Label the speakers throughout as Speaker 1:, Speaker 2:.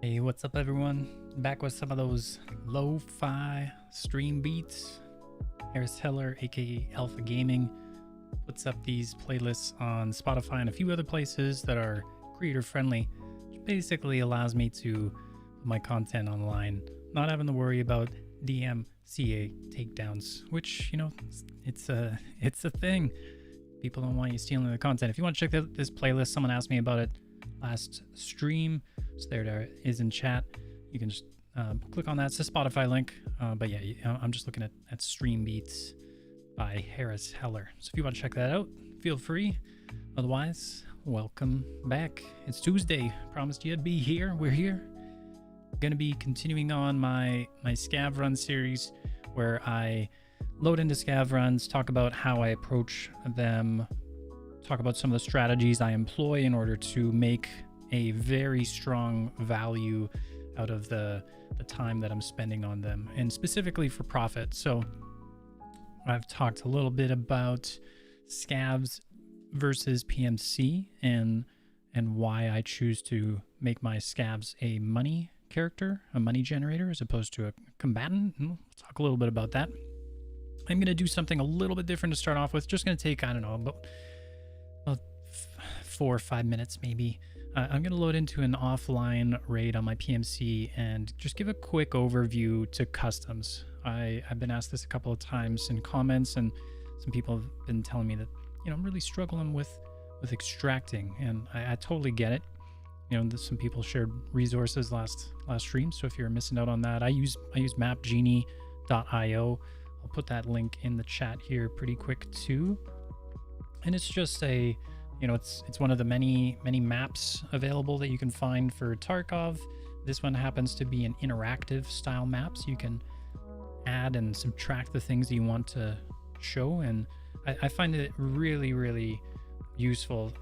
Speaker 1: Hey, what's up everyone? Back with some of those lo-fi stream beats. Harris Heller, aka Alpha Gaming, puts up these playlists on Spotify and a few other places that are creator friendly, which basically allows me to put my content online, not having to worry about DMCA takedowns, which, you know, it's a thing. People don't want you stealing the content. If you want to check out this playlist, someone asked me about it last stream, so there it is in chat. You can just click on that. It's a Spotify link, but yeah, I'm just looking at stream beats by Harris Heller. So if you want to check that out, feel free. Otherwise, welcome back. It's Tuesday. Promised you I'd be here. We're here. Gonna be continuing on my Scav run series, where I load into Scav runs, talk about how I approach them, talk about some of the strategies I employ in order to make a very strong value out of the time that I'm spending on them, and specifically for profit. So I've talked a little bit about Scavs versus PMC and why I choose to make my Scavs a money character, a money generator, as opposed to a combatant. And we'll talk a little bit about that. I'm going to do something a little bit different to start off with. Just going to take, I don't know, about 4 or 5 minutes maybe. I'm going to load into an offline raid on my PMC and just give a quick overview to customs. I've been asked this a couple of times in comments, and some people have been telling me that, you know, I'm really struggling with extracting, and I totally get it. You know, some people shared resources last stream, so if you're missing out on that, I use mapgenie.io. I'll put that link in the chat here pretty quick too. And it's just a, you know, it's one of the many maps available that you can find for Tarkov. This one happens to be an interactive style map, so you can add and subtract the things that you want to show, and I find it really useful.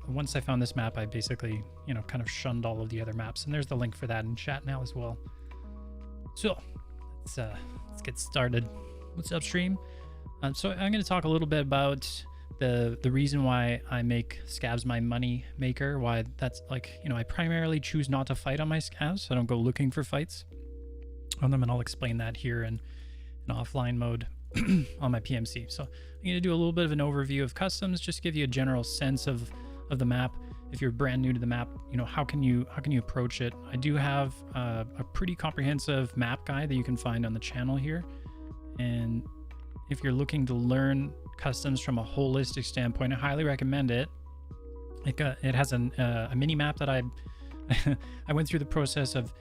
Speaker 1: Once I found this map, I basically, you know, kind of shunned all of the other maps, and there's the link for that in chat now as well. So let's get started. What's up, stream? So I'm going to talk a little bit about the reason why I make Scavs my money maker, why that's, like, you know, I primarily choose not to fight on my Scavs, so I don't go looking for fights on them, and I'll explain that here in offline mode on my PMC. So I'm going to do a little bit of an overview of customs, just give you a general sense of the map. If you're brand new to the map, you know, how can you approach it? I do have a pretty comprehensive map guide that you can find on the channel here, and if you're looking to learn customs from a holistic standpoint, I highly recommend it. It has a mini map that I went through the process of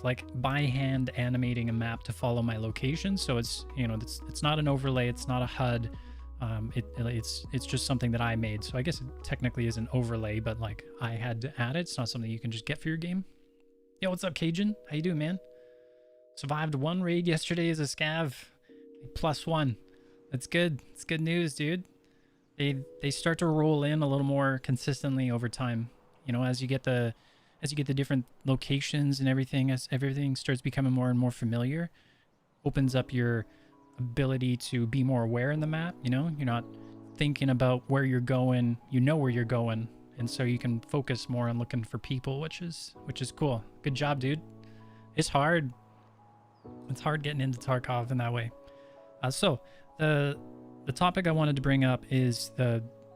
Speaker 1: like by hand animating a map to follow my location. So it's, you know, it's not an overlay, it's not a HUD. It's just something that I made. So I guess it technically is an overlay, but like I had to add it. It's not something you can just get for your game. Yo, what's up, Cajun? How you doing, man? Survived one raid yesterday as a Scav. +1. That's good. It's good news, dude. They start to roll in a little more consistently over time. You know, as you get the different locations and everything, as everything starts becoming more and more familiar, opens up your ability to be more aware in the map. You know, you're not thinking about where you're going. You know where you're going, and so you can focus more on looking for people, which is cool. Good job, dude. It's hard. It's hard getting into Tarkov in that way. So the topic I wanted to bring up is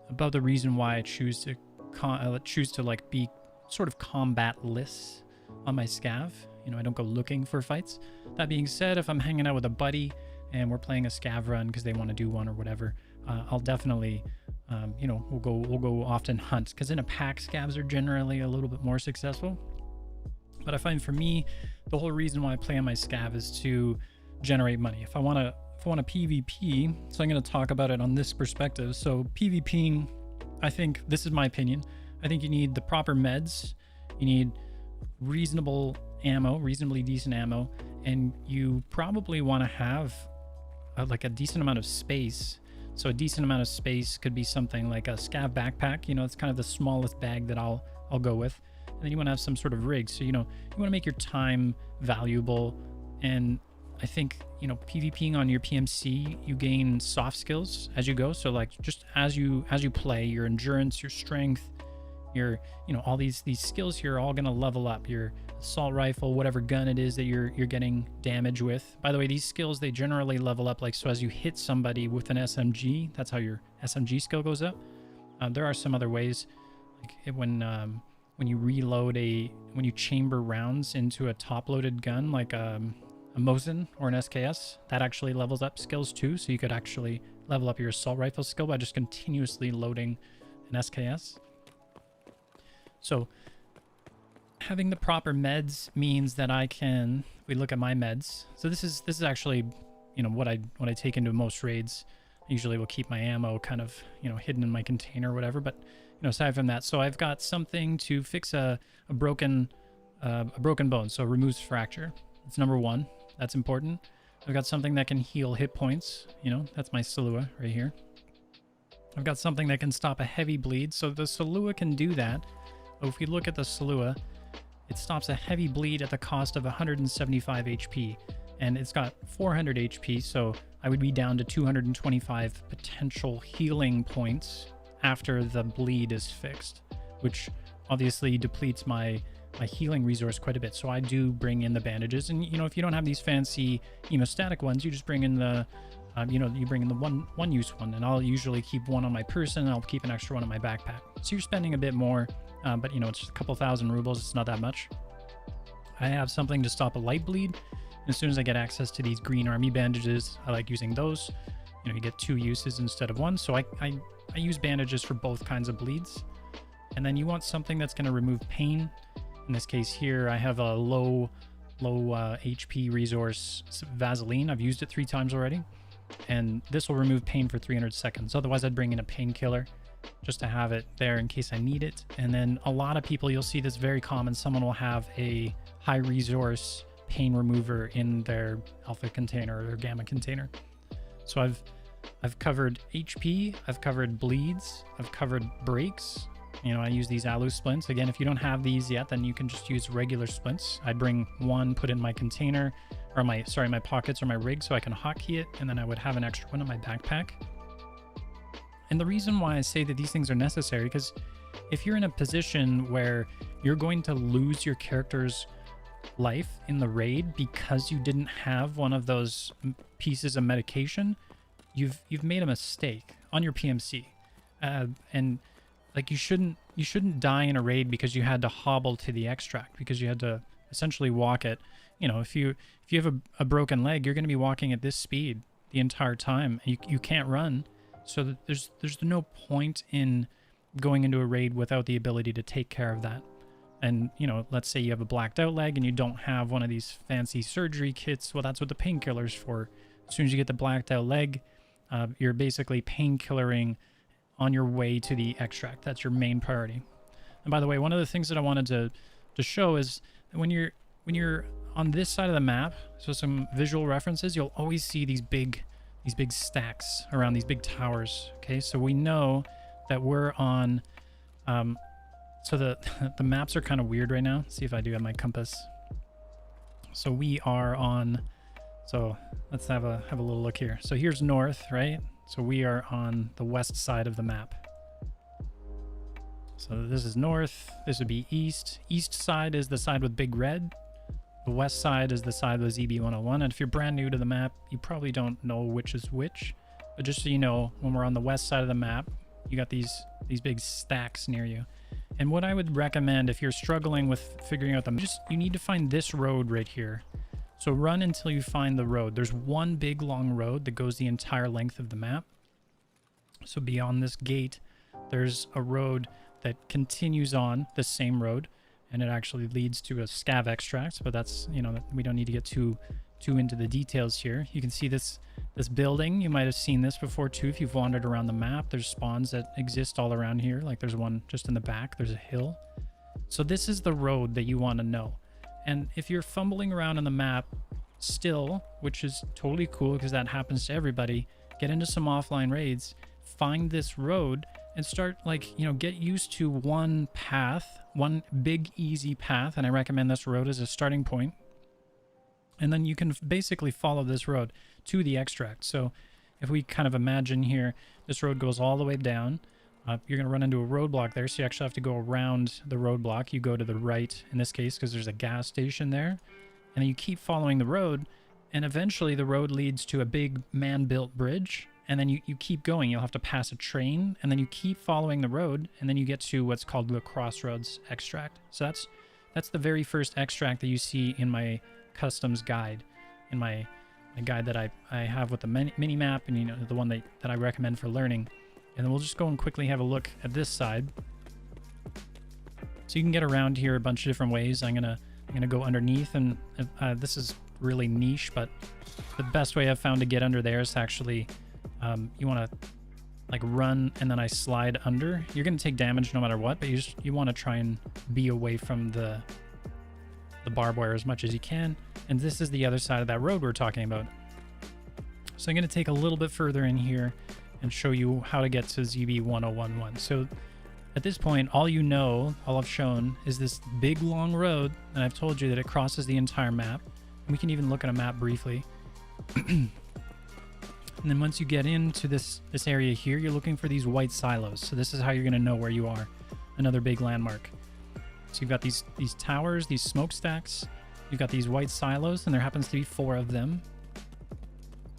Speaker 1: about the reason why I choose to like be sort of combat-less on my Scav. You know, I don't go looking for fights. That being said, if I'm hanging out with a buddy and we're playing a Scav run because they want to do one or whatever, I'll definitely, you know, we'll go often hunt, because in a pack, Scavs are generally a little bit more successful. But I find for me, the whole reason why I play on my Scav is to generate money. If I want to PvP, so I'm going to talk about it on this perspective. So PvPing, I think, this is my opinion, I think you need the proper meds, you need reasonable ammo, reasonably decent ammo, and you probably want to have like a decent amount of space. So a decent amount of space could be something like a Scav backpack. You know, it's kind of the smallest bag that I'll go with. And then you want to have some sort of rig. So, you know, you want to make your time valuable. And I think, you know, PvPing on your PMC, you gain soft skills as you go. So like just as you play, your endurance, your strength, your, you know, all these skills here are all going to level up. Your assault rifle, whatever gun it is that you're getting damage with. By the way, these skills, they generally level up, like, so as you hit somebody with an SMG, that's how your SMG skill goes up. There are some other ways, like when you reload when you chamber rounds into a top-loaded gun, like a Mosin or an SKS, that actually levels up skills too. So you could actually level up your assault rifle skill by just continuously loading an SKS. So having the proper meds means that I can, if we look at my meds, so this is actually, you know, what I take into most raids. I usually will keep my ammo kind of, you know, hidden in my container or whatever, but, you know, aside from that, so I've got something to fix a broken bone, so removes fracture. It's number 1. That's important. I've got something that can heal hit points, you know, that's my Salua right here. I've got something that can stop a heavy bleed, so the Salua can do that. So if we look at the Salua, it stops a heavy bleed at the cost of 175 HP, and it's got 400 HP, so I would be down to 225 potential healing points after the bleed is fixed, which obviously depletes my healing resource quite a bit. So I do bring in the bandages, and, you know, if you don't have these fancy hemostatic ones, you just bring in the you know, you bring in the one use one, and I'll usually keep one on my person, and I'll keep an extra one in my backpack. So you're spending a bit more, but, you know, it's just a couple thousand rubles. It's not that much. I have something to stop a light bleed. And as soon as I get access to these green army bandages, I like using those. You know, you get 2 uses instead of 1. So I use bandages for both kinds of bleeds. And then you want something that's going to remove pain. In this case here, I have a low HP resource Vaseline. I've used it 3 times already. And this will remove pain for 300 seconds. Otherwise, I'd bring in a painkiller just to have it there in case I need it. And then a lot of people, you'll see this very common, someone will have a high resource pain remover in their alpha container or their gamma container. So I've covered HP, I've covered bleeds, I've covered breaks. You know, I use these alu splints. Again, if you don't have these yet, then you can just use regular splints. I'd bring 1, put it in my container, or my pockets or my rig, so I can hotkey it, and then I would have an extra one in my backpack. And the reason why I say that these things are necessary, because if you're in a position where you're going to lose your character's life in the raid because you didn't have one of those pieces of medication, you've made a mistake on your PMC. And like, you shouldn't die in a raid because you had to hobble to the extract, because you had to essentially walk it. You know, if you have a broken leg, you're going to be walking at this speed the entire time. You can't run. So there's no point in going into a raid without the ability to take care of that. And, you know, let's say you have a blacked out leg and you don't have one of these fancy surgery kits. Well, that's what the painkiller's for. As soon as you get the blacked out leg, you're basically painkillering on your way to the extract. That's your main priority. And by the way, one of the things that I wanted to show is that when you're on this side of the map, so some visual references, you'll always see these big stacks around these big towers. Okay, so we know that we're on so the maps are kind of weird right now. Let's see if I do have my compass. So we are on, so let's have a little look here. So here's north, right? So we are on the west side of the map. So this is north, this would be east. East side is the side with big red. The west side is the side with ZB101. And if you're brand new to the map, you probably don't know which is which. But just so you know, when we're on the west side of the map, you got these big stacks near you. And what I would recommend if you're struggling with figuring out you need to find this road right here. So run until you find the road. There's one big long road that goes the entire length of the map. So beyond this gate, there's a road that continues on the same road, and it actually leads to a scav extract, but that's, you know, we don't need to get too into the details here. You can see this building. You might have seen this before too if you've wandered around the map. There's spawns that exist all around here. Like there's one just in the back. There's a hill. So this is the road that you want to know. And if you're fumbling around on the map still, which is totally cool because that happens to everybody, get into some offline raids, find this road, and start, like, you know, get used to one path, one big easy path. And I recommend this road as a starting point. And then you can basically follow this road to the extract. So if we kind of imagine here, this road goes all the way down. you're going to run into a roadblock there, so you actually have to go around the roadblock. You go to the right in this case because there's a gas station there, and then you keep following the road, and eventually the road leads to a big man-built bridge, and then you keep going. You'll have to pass a train, and then you keep following the road, and then you get to what's called the Crossroads extract. So that's the very first extract that you see in my customs guide, in my guide that I have with the mini map, and you know, the one that I recommend for learning. And then we'll just go and quickly have a look at this side. So you can get around here a bunch of different ways. I'm gonna go underneath, and this is really niche, but the best way I've found to get under there is to actually you want to like run, and then I slide under. You're gonna take damage no matter what, but you want to try and be away from the barbed wire as much as you can. And this is the other side of that road we're talking about. So I'm gonna take a little bit further in here and show you how to get to ZB 1011. So at this point, all I've shown is this big long road, and I've told you that it crosses the entire map. And we can even look at a map briefly. And then once you get into this area here, you're looking for these white silos. So this is how you're gonna know where you are. Another big landmark. So you've got these towers, these smokestacks. You've got these white silos, and there happens to be 4 of them.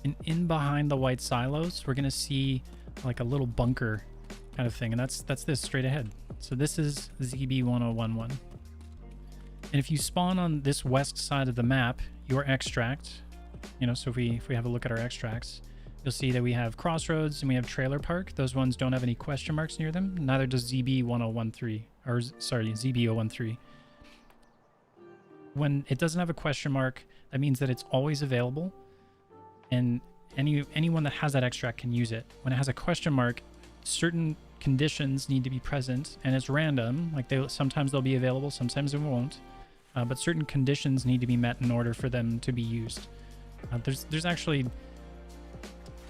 Speaker 1: And in behind the white silos, we're gonna see like a little bunker kind of thing, and that's this straight ahead. So this is ZB 1011. And if you spawn on this west side of the map, your extract, you know, so if we have a look at our extracts, you'll see that we have Crossroads and we have Trailer Park. Those ones don't have any question marks near them. Neither does ZB 1013, or sorry, ZB 013. When it doesn't have a question mark, that means that it's always available, and anyone that has that extract can use it. When it has a question mark, certain conditions need to be present, and it's random. Like sometimes they'll be available, sometimes they won't. But certain conditions need to be met in order for them to be used. There's actually,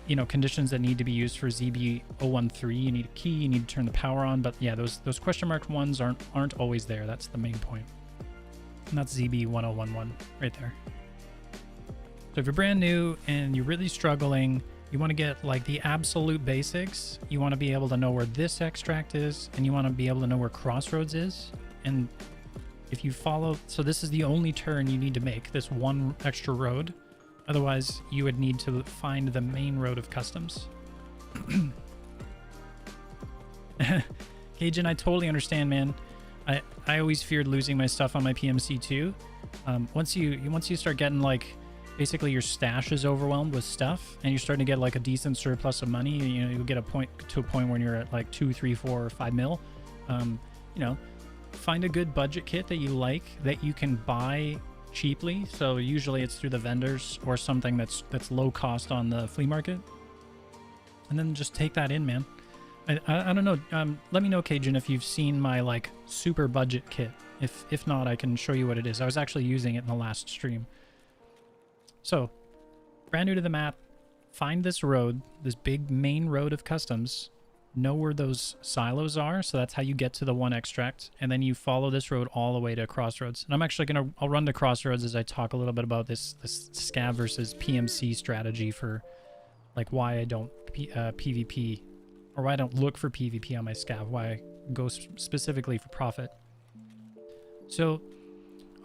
Speaker 1: you know, conditions that need to be used for ZB 013. You need a key, you need to turn the power on. But yeah, those question marked ones aren't always there. That's the main point. And that's ZB 1011 right there. So if you're brand new and you're really struggling, you want to get like the absolute basics. You want to be able to know where this extract is, and you want to be able to know where Crossroads is. And if you follow, so this is the only turn you need to make, this one extra road. Otherwise, you would need to find the main road of customs. Cajun, I totally understand, man. I always feared losing my stuff on my PMC too. Once you start getting like, basically your stash is overwhelmed with stuff, and you're starting to get like a decent surplus of money, you know, you'll get a point when you're at like 2, 3, 4, or 5 mil. You know, find a good budget kit that you like, that you can buy cheaply. So usually it's through the vendors or something that's low cost on the flea market, and then just take that in, man. I don't know. Let me know, Cajun, if you've seen my like super budget kit. If not, I can show you what it is. I was actually using it in the last stream. So, brand new to the map, find this road, this big main road of customs, know where those silos are, so that's how you get to the one extract, and then you follow this road all the way to Crossroads. And I'm actually I'll run to Crossroads as I talk a little bit about this Scav versus PMC strategy for like why I don't PvP, or why I don't look for PvP on my Scav, why I go specifically for profit. So,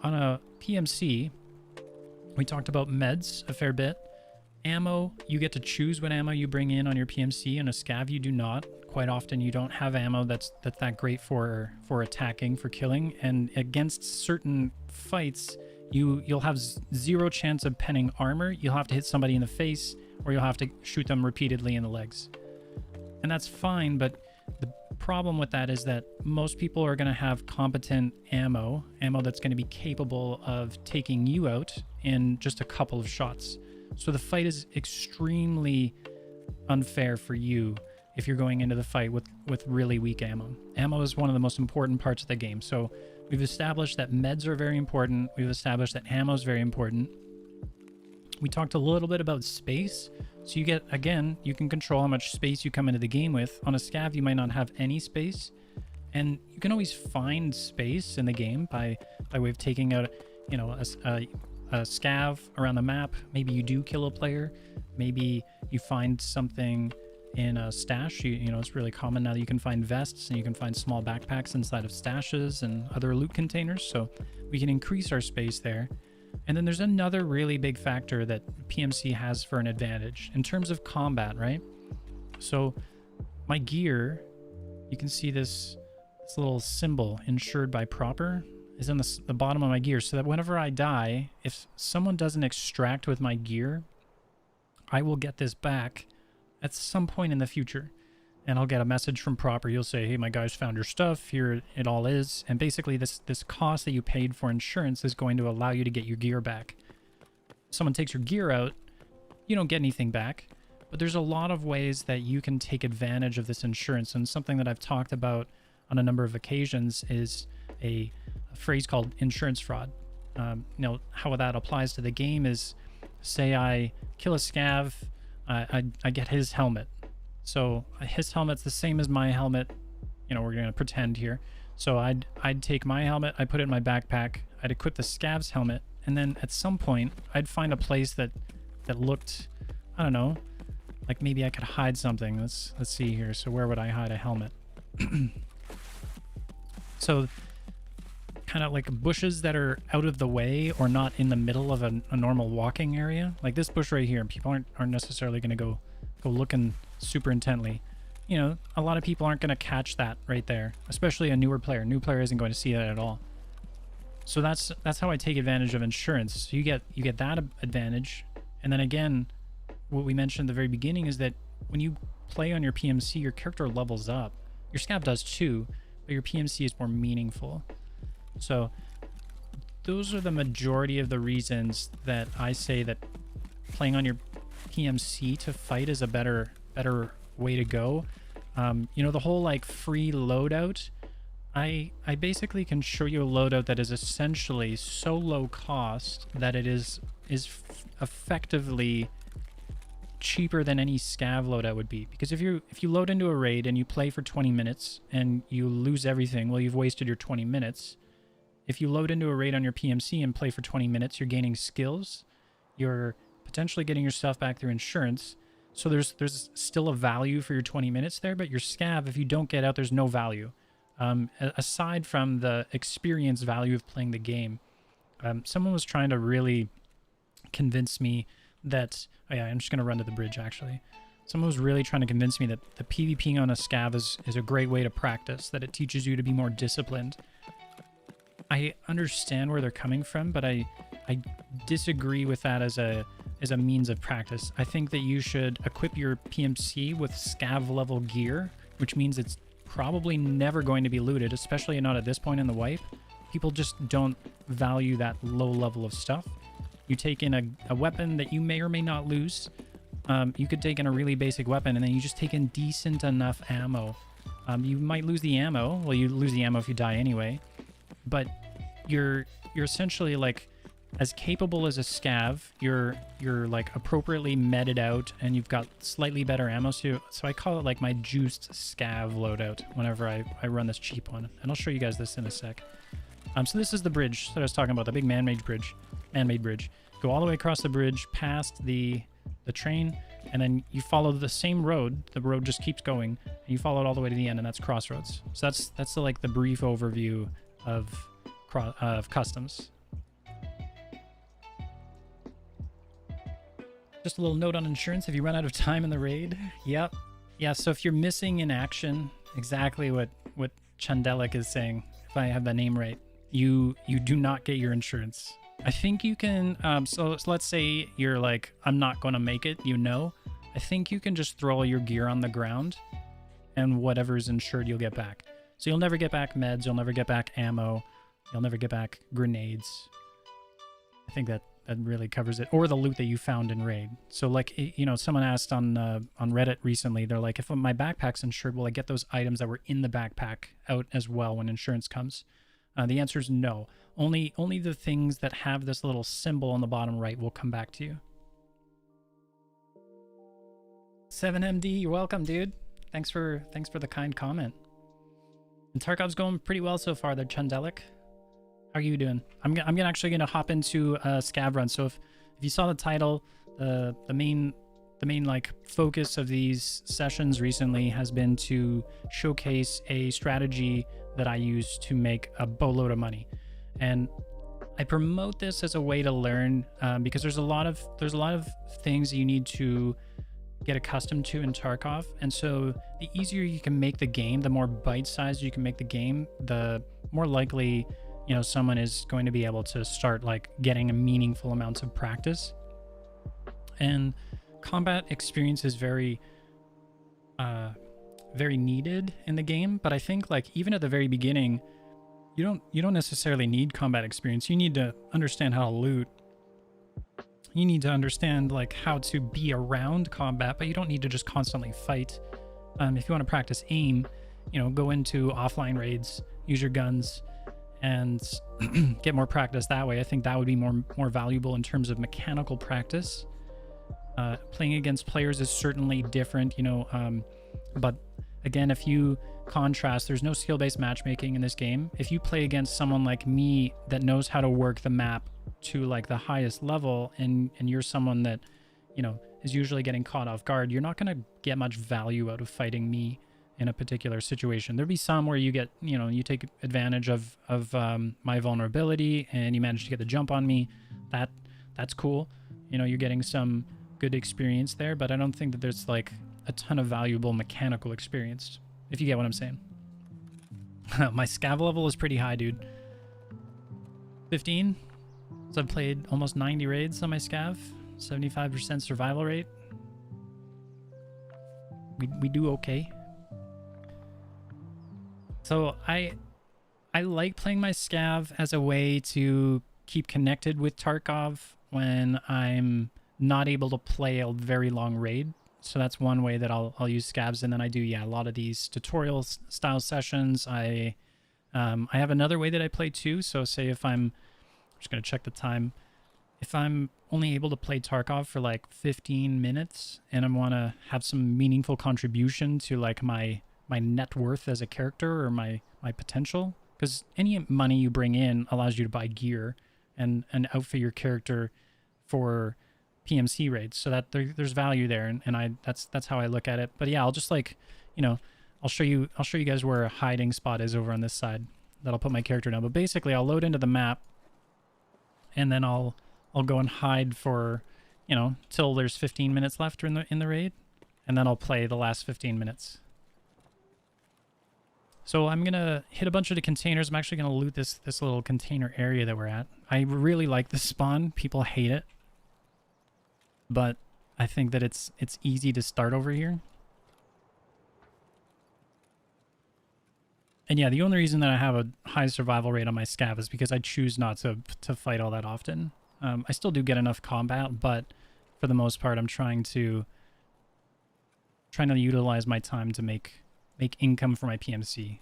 Speaker 1: on a PMC, we talked about meds a fair bit. Ammo, you get to choose what ammo you bring in on your PMC. On a Scav, you do not. Quite often, you don't have ammo that's that great for attacking, for killing. And against certain fights, you'll have 0 chance of penning armor. You'll have to hit somebody in the face, or you'll have to shoot them repeatedly in the legs. And that's fine, but the problem with that is that most people are going to have competent ammo that's going to be capable of taking you out in just a couple of shots. So the fight is extremely unfair for you if you're going into the fight with really weak ammo. Ammo is one of the most important parts of the game. So we've established that meds are very important. We've established that ammo is very important. We talked a little bit about space. So you get, again, you can control how much space you come into the game with. On a Scav, you might not have any space. And you can always find space in the game by way of taking out, you know, a Scav around the map. Maybe you do kill a player. Maybe you find something in a stash. You know, it's really common now that you can find vests and you can find small backpacks inside of stashes and other loot containers. So we can increase our space there. And then there's another really big factor that PMC has for an advantage in terms of combat, right? So my gear, you can see this little symbol insured by proper is on the bottom of my gear, so that whenever I die, if someone doesn't extract with my gear, I will get this back at some point in the future. And I'll get a message from proper. You'll say, hey, my guys found your stuff. Here it all is. And basically this cost that you paid for insurance is going to allow you to get your gear back. Someone takes your gear out, you don't get anything back. But there's a lot of ways that you can take advantage of this insurance. And something that I've talked about on a number of occasions is a phrase called insurance fraud. You know, how that applies to the game is, say I kill a scav, I get his helmet. So his helmet's the same as my helmet. You know, we're going to pretend here. So I'd take my helmet, I put it in my backpack, I'd equip the scav's helmet, and then at some point I'd find a place that looked, I don't know, like maybe I could hide something. Let's see here. So where would I hide a helmet? So kind of like bushes that are out of the way or not in the middle of a normal walking area. Like this bush right here, people aren't necessarily going to go looking super intently. You know, a lot of people aren't going to catch that right there, especially a newer player. New player isn't going to see that at all. So that's how I take advantage of insurance. So you get that advantage. And then again, what we mentioned at the very beginning is that when you play on your PMC, your character levels up. Your scav does too, but your PMC is more meaningful. So those are the majority of the reasons that I say that playing on your PMC to fight is a better way to go. You know, the whole like free loadout, I basically can show you a loadout that is essentially so low cost that it is effectively cheaper than any scav loadout would be. Because if you load into a raid and you play for 20 minutes and you lose everything, well, you've wasted your 20 minutes. If you load into a raid on your PMC and play for 20 minutes, you're gaining skills, you're potentially getting your stuff back through insurance. So there's still a value for your 20 minutes there, but your scav, if you don't get out, there's no value. Aside from the experience value of playing the game. Someone was trying to really convince me that, oh yeah, I'm just going to run to the bridge actually. Someone was really trying to convince me that the PvPing on a scav is a great way to practice, that it teaches you to be more disciplined. I understand where they're coming from, but I disagree with that as a means of practice. I think that you should equip your PMC with scav level gear, which means it's probably never going to be looted, especially not at this point in the wipe. People just don't value that low level of stuff. You take in a weapon that you may or may not lose. You could take in a really basic weapon, and then you just take in decent enough ammo. You might lose the ammo. Well, you lose the ammo if you die anyway. But you're essentially like as capable as a scav. You're like appropriately meted out, and you've got slightly better ammo. So I call it like my juiced scav loadout whenever I run this cheap one. And I'll show you guys this in a sec. So this is the bridge that I was talking about, the big man-made bridge. Go all the way across the bridge, past the train, and then you follow the same road. The road just keeps going, and you follow it all the way to the end, and that's Crossroads. So that's like the brief overview of customs. Just a little note on insurance. If you run out of time in the raid, yep. Yeah, so if you're missing in action, exactly what Chandelic is saying, if I have the name right, you do not get your insurance. I think you can, so let's say you're like, I'm not going to make it, I think you can just throw all your gear on the ground and whatever's insured you'll get back. So you'll never get back meds, you'll never get back ammo, you'll never get back grenades. I think that really covers it. Or the loot that you found in raid. So like, someone asked on Reddit recently, they're like, if my backpack's insured, will I get those items that were in the backpack out as well when insurance comes? The answer is no. Only the things that have this little symbol on the bottom right will come back to you. 7MD, you're welcome, dude. Thanks for the kind comment. And Tarkov's going pretty well so far there, Chandelic. How are you doing? I'm actually gonna hop into a scav run. So if you saw the title, the main the main like focus of these sessions recently has been to showcase a strategy that I use to make a boatload of money. And I promote this as a way to learn because there's a lot of things that you need to get accustomed to in Tarkov. And so the easier you can make the game, the more bite-sized you can make the game, the more likely, you know, someone is going to be able to start like getting a meaningful amounts of practice. And combat experience is very needed in the game, but I think like even at the very beginning, you don't necessarily need combat experience. You need to understand how to loot. You need to understand like how to be around combat, but you don't need to just constantly fight. If you want to practice aim, you know, go into offline raids, use your guns, and get more practice that way. I think that would be more valuable in terms of mechanical practice. Playing against players is certainly different, you know, but again, if you contrast, there's no skill-based matchmaking in this game. If you play against someone like me that knows how to work the map to like the highest level, and you're someone that, you know, is usually getting caught off guard, you're not going to get much value out of fighting me in a particular situation. There'll be some where you get, you know, you take advantage of my vulnerability and you manage to get the jump on me. That's cool. You know, you're getting some good experience there, but I don't think that there's like a ton of valuable mechanical experience, if you get what I'm saying. My scav level is pretty high, dude. 15. So I've played almost 90 raids on my scav. 75% survival rate. We do okay. So I like playing my scav as a way to keep connected with Tarkov when I'm not able to play a very long raid. So that's one way that I'll use scavs. And then I do, yeah, a lot of these tutorial style sessions. I have another way that I play too. So say if I'm just going to check the time. If I'm only able to play Tarkov for like 15 minutes and I want to have some meaningful contribution to like my net worth as a character or my potential, because any money you bring in allows you to buy gear and outfit your character for PMC raids, so that there's value there, and that's how I look at it. But yeah, I'll just like, you know, I'll show you guys where a hiding spot is over on this side that I'll put my character down. But basically I'll load into the map and then I'll go and hide for, you know, till there's 15 minutes left in the raid, and then I'll play the last 15 minutes. So I'm gonna hit a bunch of the containers. I'm actually gonna loot this little container area that we're at. I really like this spawn. People hate it, but I think that it's easy to start over here. And yeah, the only reason that I have a high survival rate on my scav is because I choose not to fight all that often. I still do get enough combat, but for the most part, I'm trying to utilize my time to make income for my PMC.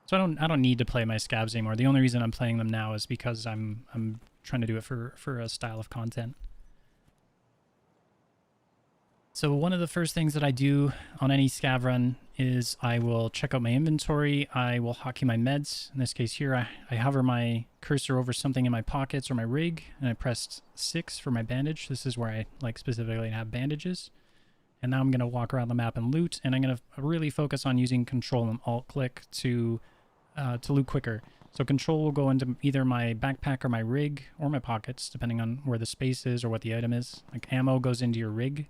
Speaker 1: So I don't need to play my scavs anymore. The only reason I'm playing them now is because I'm trying to do it for a style of content. So one of the first things that I do on any scav run is I will check out my inventory. I will hotkey my meds. In this case here, I hover my cursor over something in my pockets or my rig, and I pressed 6 for my bandage. This is where I like specifically have bandages. And now I'm going to walk around the map and loot, and I'm going to really focus on using Control and Alt-click to loot quicker. So Control will go into either my backpack or my rig or my pockets, depending on where the space is or what the item is. Like ammo goes into your rig,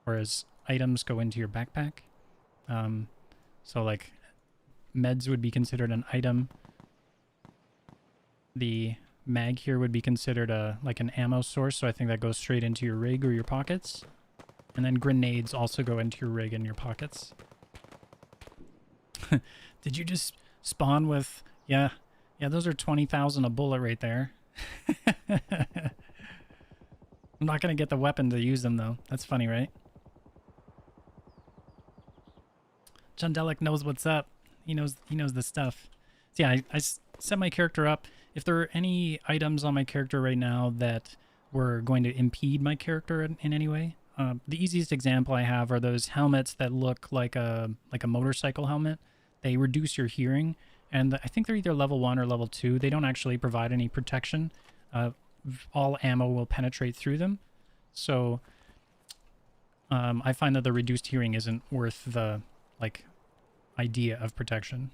Speaker 1: whereas items go into your backpack. So like meds would be considered an item. The mag here would be considered like an ammo source, so I think that goes straight into your rig or your pockets. And then grenades also go into your rig and your pockets. Did you just spawn with... Yeah, those are 20,000 a bullet right there. I'm not going to get the weapon to use them, though. That's funny, right? Jundelic knows what's up. He knows the stuff. So yeah, I set my character up. If there are any items on my character right now that were going to impede my character in any way, the easiest example I have are those helmets that look like a motorcycle helmet. They reduce your hearing, and I think they're either level 1 or level 2. They don't actually provide any protection. All ammo will penetrate through them. So I find that the reduced hearing isn't worth the, like, idea of protection.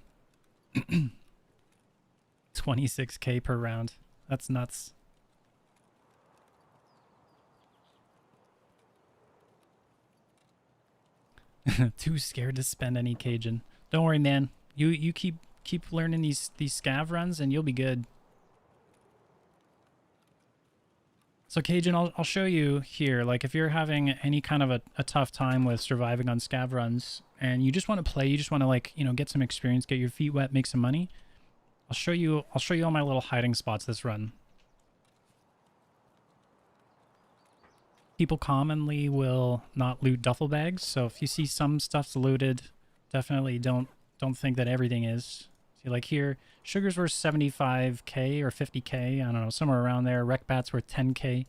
Speaker 1: 26k per round. That's nuts. Too scared to spend any Cajun. Don't worry, man. You keep learning these scav runs and you'll be good. So Cajun, I'll show you here, like if you're having any kind of a tough time with surviving on scav runs and you just want to play, you just want to, like, you know, get some experience, get your feet wet, make some money. I'll show you all my little hiding spots this run. People commonly will not loot duffel bags, so if you see some stuff's looted, definitely don't think that everything is. See, like here, sugar's worth 75k or 50k, I don't know, somewhere around there. Rec bat's worth 10k.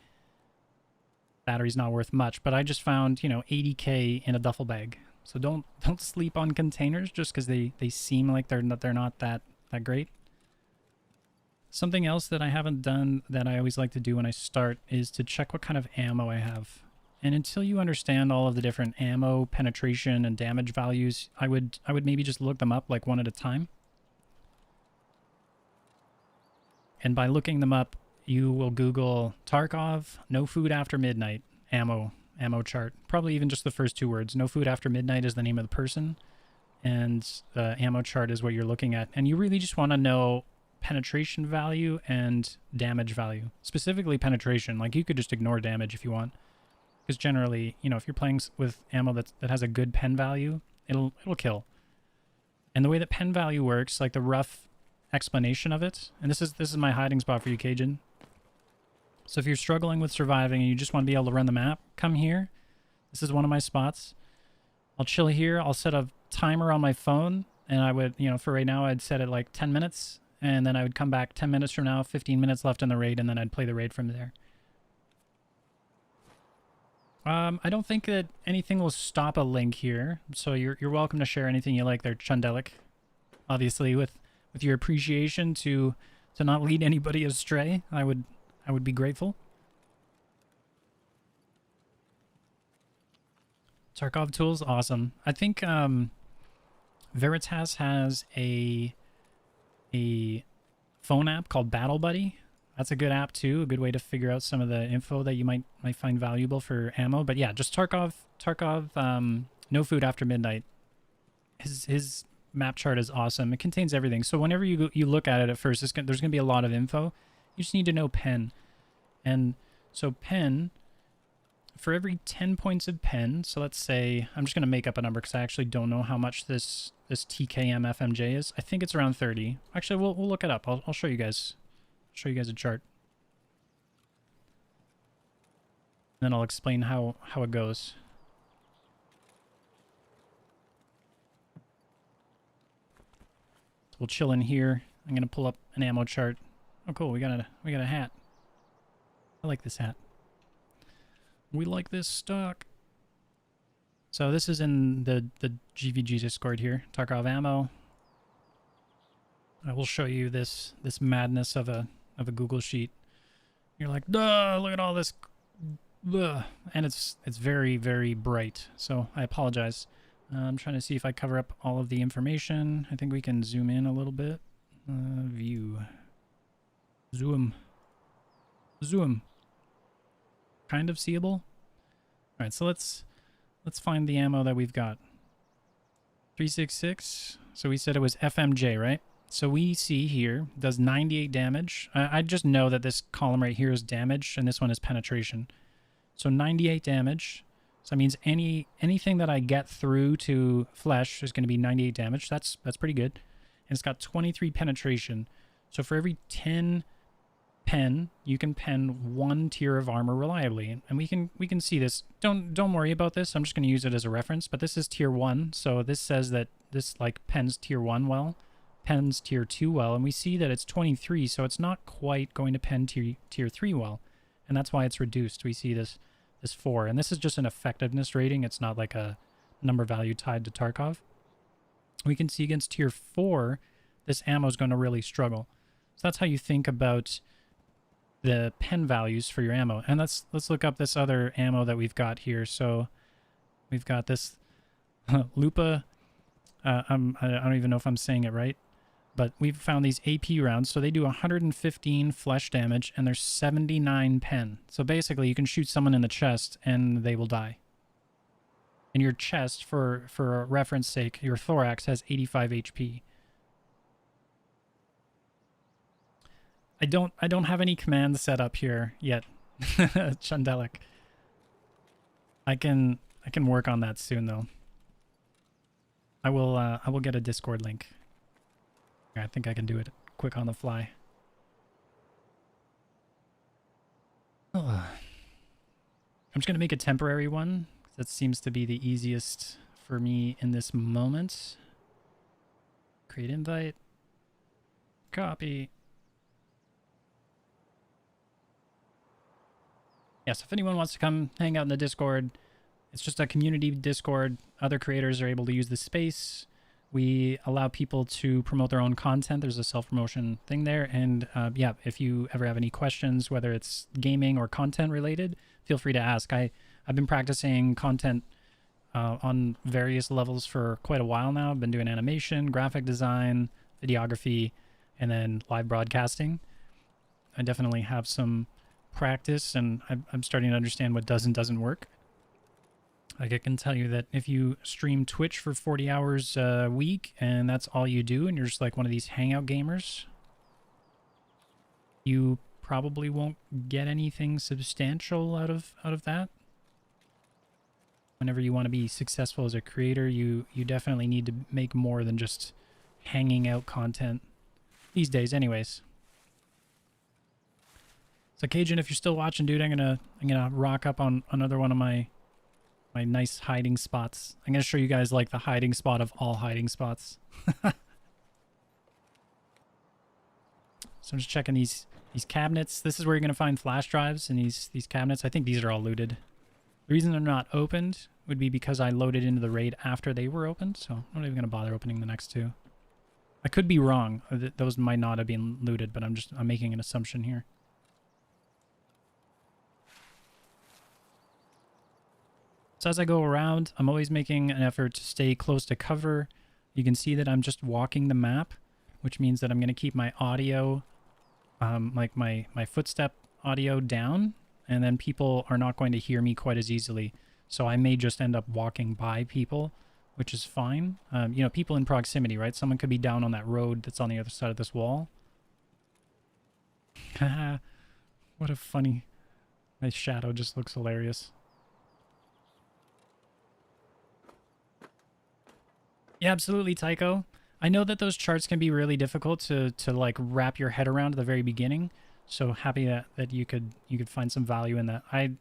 Speaker 1: Battery's not worth much, but I just found, you know, 80k in a duffel bag. So don't sleep on containers just because they seem like they're not that great. Something else that I haven't done that I always like to do when I start is to check what kind of ammo I have. And until you understand all of the different ammo, penetration, and damage values, I would maybe just look them up like one at a time. And by looking them up, you will Google Tarkov, no food after midnight, ammo chart. Probably even just the first two words. No food after midnight is the name of the person, and the ammo chart is what you're looking at. And you really just want to know penetration value and damage value. Specifically penetration. Like, you could just ignore damage if you want, because generally, you know, if you're playing with ammo that has a good pen value, it'll kill. And the way that pen value works, like the rough explanation of it, and this is my hiding spot for you, Cajun. So if you're struggling with surviving and you just want to be able to run the map, come here. This is one of my spots. I'll chill here. I'll set a timer on my phone, and I would, you know, for right now, I'd set it like 10 minutes. And then I would come back 10 minutes from now, 15 minutes left in the raid, and then I'd play the raid from there. I don't think that anything will stop a link here, so you're welcome to share anything you like there, Chundelic. Obviously, with your appreciation to not lead anybody astray, I would be grateful. Tarkov tools, awesome. I think Veritas has a phone app called Battle Buddy. That's a good app too, a good way to figure out some of the info that you might find valuable for ammo. But yeah, just Tarkov, no food after midnight. His map chart is awesome. It contains everything. So whenever you look at it at first, there's gonna be a lot of info. You just need to know pen, and so pen. For every 10 points of pen, so let's say, I'm just going to make up a number because I actually don't know how much this TKM FMJ is. I think it's around 30. Actually, we'll look it up. I'll show you guys. Show you guys a chart. Then I'll explain how it goes. So we'll chill in here. I'm going to pull up an ammo chart. Oh, cool. We got a hat. I like this hat. We like this stock. So this is in the GVG Discord here. Tarkov ammo. I will show you this madness of a Google sheet. You're like, duh, look at all this, duh. And it's very, very bright. So I apologize. I'm trying to see if I cover up all of the information. I think we can zoom in a little bit. View. Zoom. Zoom. Kind of seeable. All right, so let's find the ammo that we've got. 366. So we said it was FMJ, right? So we see here does 98 damage. I just know that this column right here is damage, and this one is penetration. So 98 damage. So that means anything that I get through to flesh is going to be 98 damage. That's pretty good. And it's got 23 penetration. So for every 10 pen, you can pen 1 tier of armor reliably, and we can see this. Don't worry about this. I'm just going to use it as a reference, but this is tier 1, so this says that this like pens tier 1 well, pens tier 2 well, and we see that it's 23, so it's not quite going to pen tier 3 well, and that's why it's reduced. We see this 4, and this is just an effectiveness rating. It's not like a number value tied to Tarkov. We can see against tier 4, this ammo is going to really struggle. So that's how you think about the pen values for your ammo. And let's look up this other ammo that we've got here. So We've got this Lupa. I don't even know if I'm saying it right, but we've found these AP rounds. So they do 115 flesh damage and there's 79 pen. So basically you can shoot someone in the chest and they will die. And your chest, for reference sake, your thorax has 85 HP. I don't have any commands set up here yet. Chandelic. I can work on that soon though. I will get a Discord link. I think I can do it quick on the fly. Oh. I'm just gonna make a temporary one. That seems to be the easiest for me in this moment. Create invite. Copy. Yes, if anyone wants to come hang out in the Discord, it's just a community Discord. Other creators are able to use the space. We allow people to promote their own content. There's a self-promotion thing there. And yeah, if you ever have any questions, whether it's gaming or content related, feel free to ask. I've been practicing content on various levels for quite a while now. I've been doing animation, graphic design, videography, and then live broadcasting. I definitely have some practice, and I'm starting to understand what does and doesn't work. Like, I can tell you that if you stream Twitch for 40 hours a week and that's all you do, and you're just like one of these hangout gamers, you probably won't get anything substantial out of that. Whenever you want to be successful as a creator, you definitely need to make more than just hanging out content these days anyways. So Cajun, if you're still watching, dude, I'm gonna rock up on another one of my nice hiding spots. I'm gonna show you guys like the hiding spot of all hiding spots. So I'm just checking these cabinets. This is where you're gonna find flash drives in these cabinets. I think these are all looted. The reason they're not opened would be because I loaded into the raid after they were opened, so I'm not even gonna bother opening the next two. I could be wrong. Those might not have been looted, but I'm making an assumption here. So as I go around, I'm always making an effort to stay close to cover. You can see that I'm just walking the map, which means that I'm going to keep my audio, like my footstep audio down, and then people are not going to hear me quite as easily. So I may just end up walking by people, which is fine. You know, people in proximity, right? Someone could be down on that road that's on the other side of this wall. Haha, what a funny... My shadow just looks hilarious. Yeah, absolutely, Tycho. I know that those charts can be really difficult to like wrap your head around at the very beginning. So happy that you could find some value in that. I've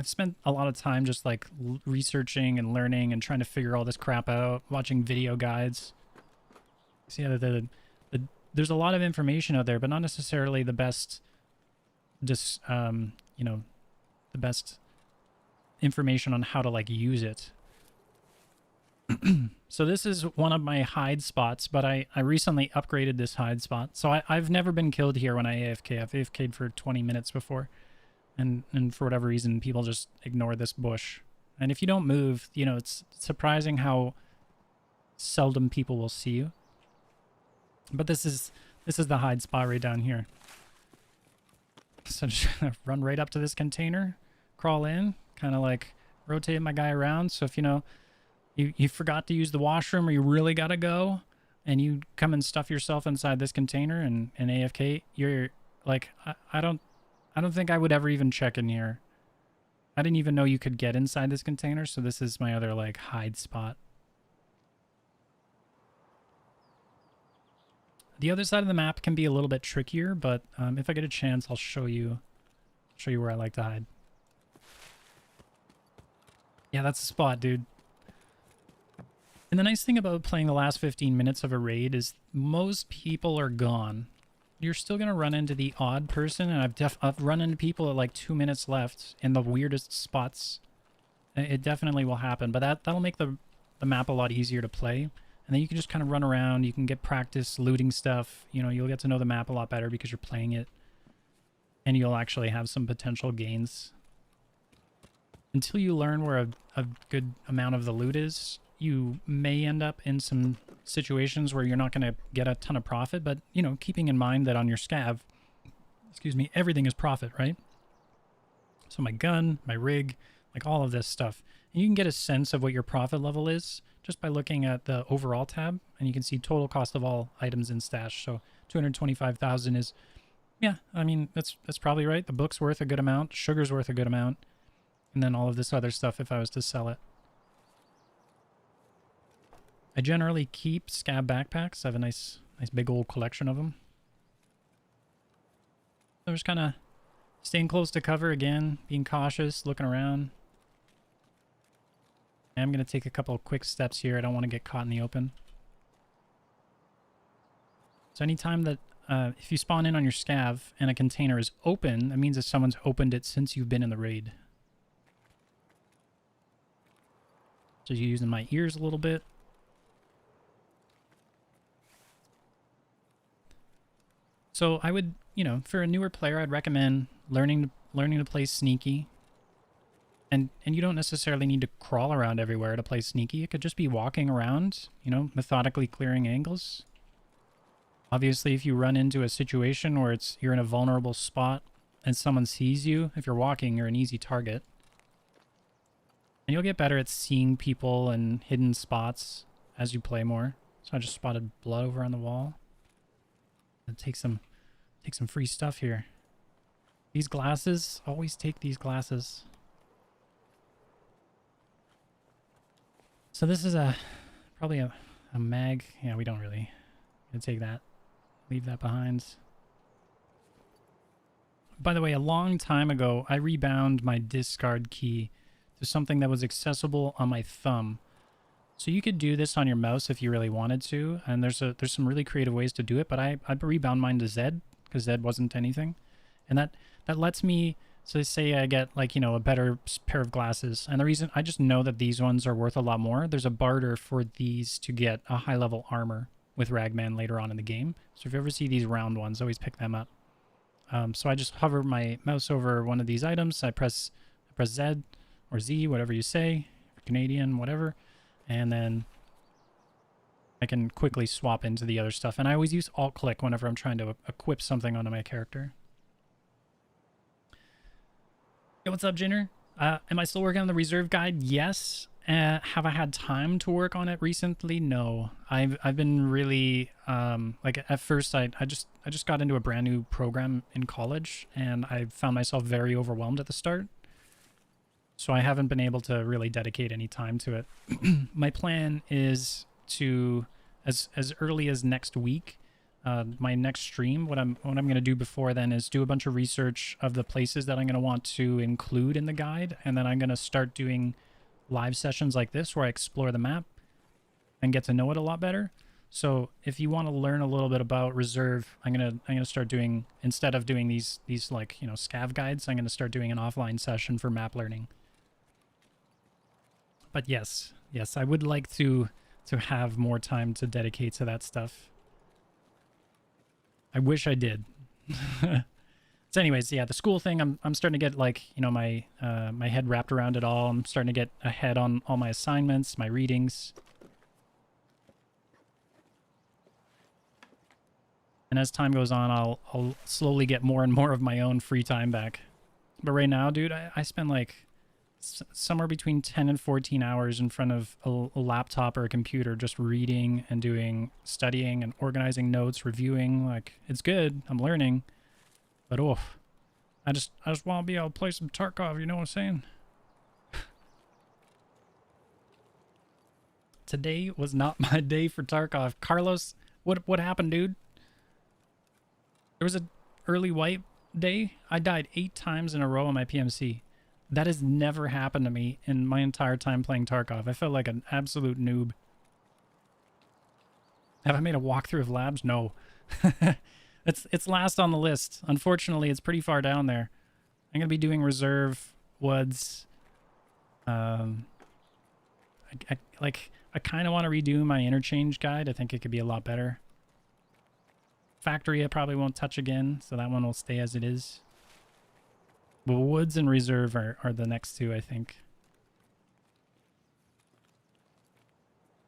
Speaker 1: spent a lot of time just like researching and learning and trying to figure all this crap out, watching video guides. So yeah, there's a lot of information out there, but not necessarily the best, just you know, the best information on how to like use it. So this is one of my hide spots, but I recently upgraded this hide spot. So I've never been killed here when I AFK. I've AFK'd for 20 minutes before. And for whatever reason, people just ignore this bush. And if you don't move, you know, it's surprising how seldom people will see you. But this is the hide spot right down here. So just run right up to this container, crawl in, kind of like rotate my guy around. So if, you know, you forgot to use the washroom or you really got to go and you come and stuff yourself inside this container and AFK, you're like, I don't think I would ever even check in here. I didn't even know you could get inside this container. So this is my other like hide spot. The other side of the map can be a little bit trickier, but if I get a chance, I'll show you where I like to hide. Yeah, that's the spot, dude. And the nice thing about playing the last 15 minutes of a raid is most people are gone. You're still going to run into the odd person, and I've run into people at like 2 minutes left in the weirdest spots. It definitely will happen, but that'll make the map a lot easier to play. And then you can just kind of run around, you can get practice looting stuff, you know, you'll get to know the map a lot better because you're playing it. And you'll actually have some potential gains. until you learn where a good amount of the loot is, you may end up in some situations where you're not going to get a ton of profit. But, you know, keeping in mind that on your scav, excuse me, everything is profit, right? So my gun, my rig, like all of this stuff. And you can get a sense of what your profit level is just by looking at the overall tab, and you can see total cost of all items in stash. So 225,000 is, yeah, I mean, that's probably right. The book's worth a good amount, sugar's worth a good amount, and then all of this other stuff if I was to sell it. I generally keep Scav backpacks. I have a nice big old collection of them. So just kind of staying close to cover again, being cautious, looking around. I'm going to take a couple of quick steps here. I don't want to get caught in the open. So anytime that, if you spawn in on your scav and a container is open, that means that someone's opened it since you've been in the raid. Just using my ears a little bit. So I would, you know, for a newer player, I'd recommend learning to play sneaky. And you don't necessarily need to crawl around everywhere to play sneaky. It could just be walking around, you know, methodically clearing angles. Obviously, if you run into a situation where you're in a vulnerable spot and someone sees you, if you're walking, you're an easy target. And you'll get better at seeing people and hidden spots as you play more. So I just spotted blood over on the wall. I'll take some free stuff here. These glasses, always take these glasses. So this is probably a mag. Yeah, we don't really gonna take that. Leave that behind. By the way, a long time ago, I rebound my discard key to something that was accessible on my thumb. So you could do this on your mouse if you really wanted to, and there's some really creative ways to do it, but I rebound mine to Z because Z wasn't anything. And that lets me, so say I get, like, you know, a better pair of glasses, and the reason, I just know that these ones are worth a lot more. There's a barter for these to get a high level armor with Ragman later on in the game. So if you ever see these round ones, always pick them up. So I just hover my mouse over one of these items. I press Z or Z, whatever you say, Canadian, whatever, and then I can quickly swap into the other stuff. And I always use Alt-click whenever I'm trying to equip something onto my character. Yo, what's up, Jinner? Am I still working on the reserve guide? Yes. Have I had time to work on it recently? No. I've been really like, at first I just got into a brand new program in college, and I found myself very overwhelmed at the start. So I haven't been able to really dedicate any time to it. My plan is to, as early as next week, my next stream, what I'm going to do before then is do a bunch of research of the places that I'm going to want to include in the guide, and then I'm going to start doing live sessions like this where I explore the map and get to know it a lot better. So if you want to learn a little bit about reserve, I'm gonna start doing, instead of doing these like, you know, scav guides, I'm gonna start doing an offline session for map learning. But yes, I would like to have more time to dedicate to that stuff. I wish I did. So anyways, yeah, the school thing, I'm starting to get, like, you know, my my head wrapped around it all. I'm starting to get ahead on all my assignments, my readings. And as time goes on, I'll slowly get more and more of my own free time back. But right now, dude, I spend like somewhere between 10 and 14 hours in front of a laptop or a computer just reading and doing studying and organizing notes, reviewing. Like, it's good. I'm learning. But oof, I just want to be able to play some Tarkov, you know what I'm saying? Today was not my day for Tarkov. Carlos, what happened, dude? There was an early wipe day. I died 8 times in a row on my PMC. That has never happened to me in my entire time playing Tarkov. I felt like an absolute noob. Have I made a walkthrough of labs? No. It's last on the list. Unfortunately, it's pretty far down there. I'm gonna be doing reserve, woods. I kind of want to redo my interchange guide. I think it could be a lot better. Factory I probably won't touch again, so that one will stay as it is. But woods and reserve are the next two, I think.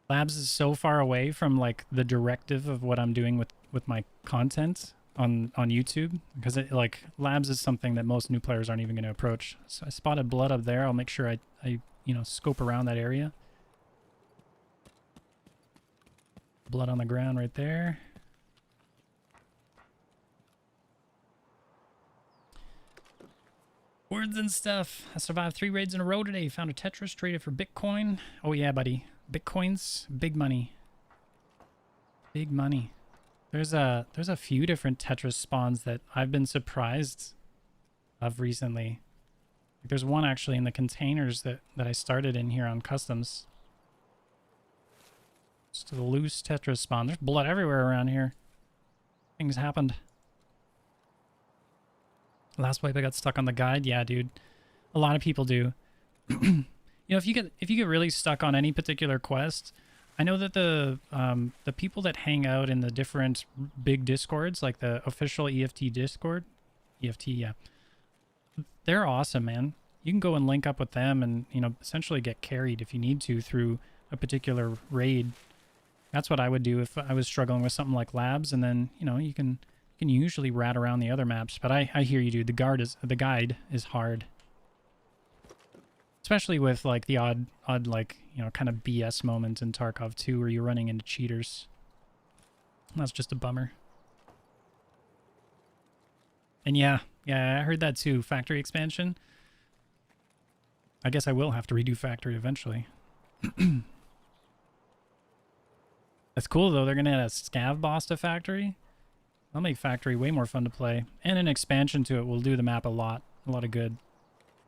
Speaker 1: Labs is so far away from like the directive of what I'm doing with my content on YouTube, because it, like, labs is something that most new players aren't even going to approach. So I spotted blood up there. I'll make sure I you know, scope around that area. Blood on the ground right there. Words and stuff. I survived 3 raids in a row today. Found a Tetris, traded for Bitcoin. Oh yeah, buddy. Bitcoin's big money. Big money. There's a few different Tetris spawns that I've been surprised of recently. There's one actually in the containers that I started in here on customs. Just a loose Tetris spawn. There's blood everywhere around here. Things happened. Last wipe I got stuck on the guide. Yeah, dude. A lot of people do. You know, if you get really stuck on any particular quest, I know that the people that hang out in the different big discords, like the official EFT Discord, EFT, yeah, they're awesome, man. You can go and link up with them and, you know, essentially get carried if you need to through a particular raid. That's what I would do if I was struggling with something like labs, and then, you know, you can usually rat around the other maps. But I hear you, dude. The guide is hard. Especially with like the odd like, you know, kind of BS moment in Tarkov 2 where you're running into cheaters. That's just a bummer. And yeah, I heard that too. Factory expansion. I guess I will have to redo factory eventually. That's cool though. They're gonna add a Scav boss to factory. That'll make factory way more fun to play. And an expansion to it will do the map a lot of good.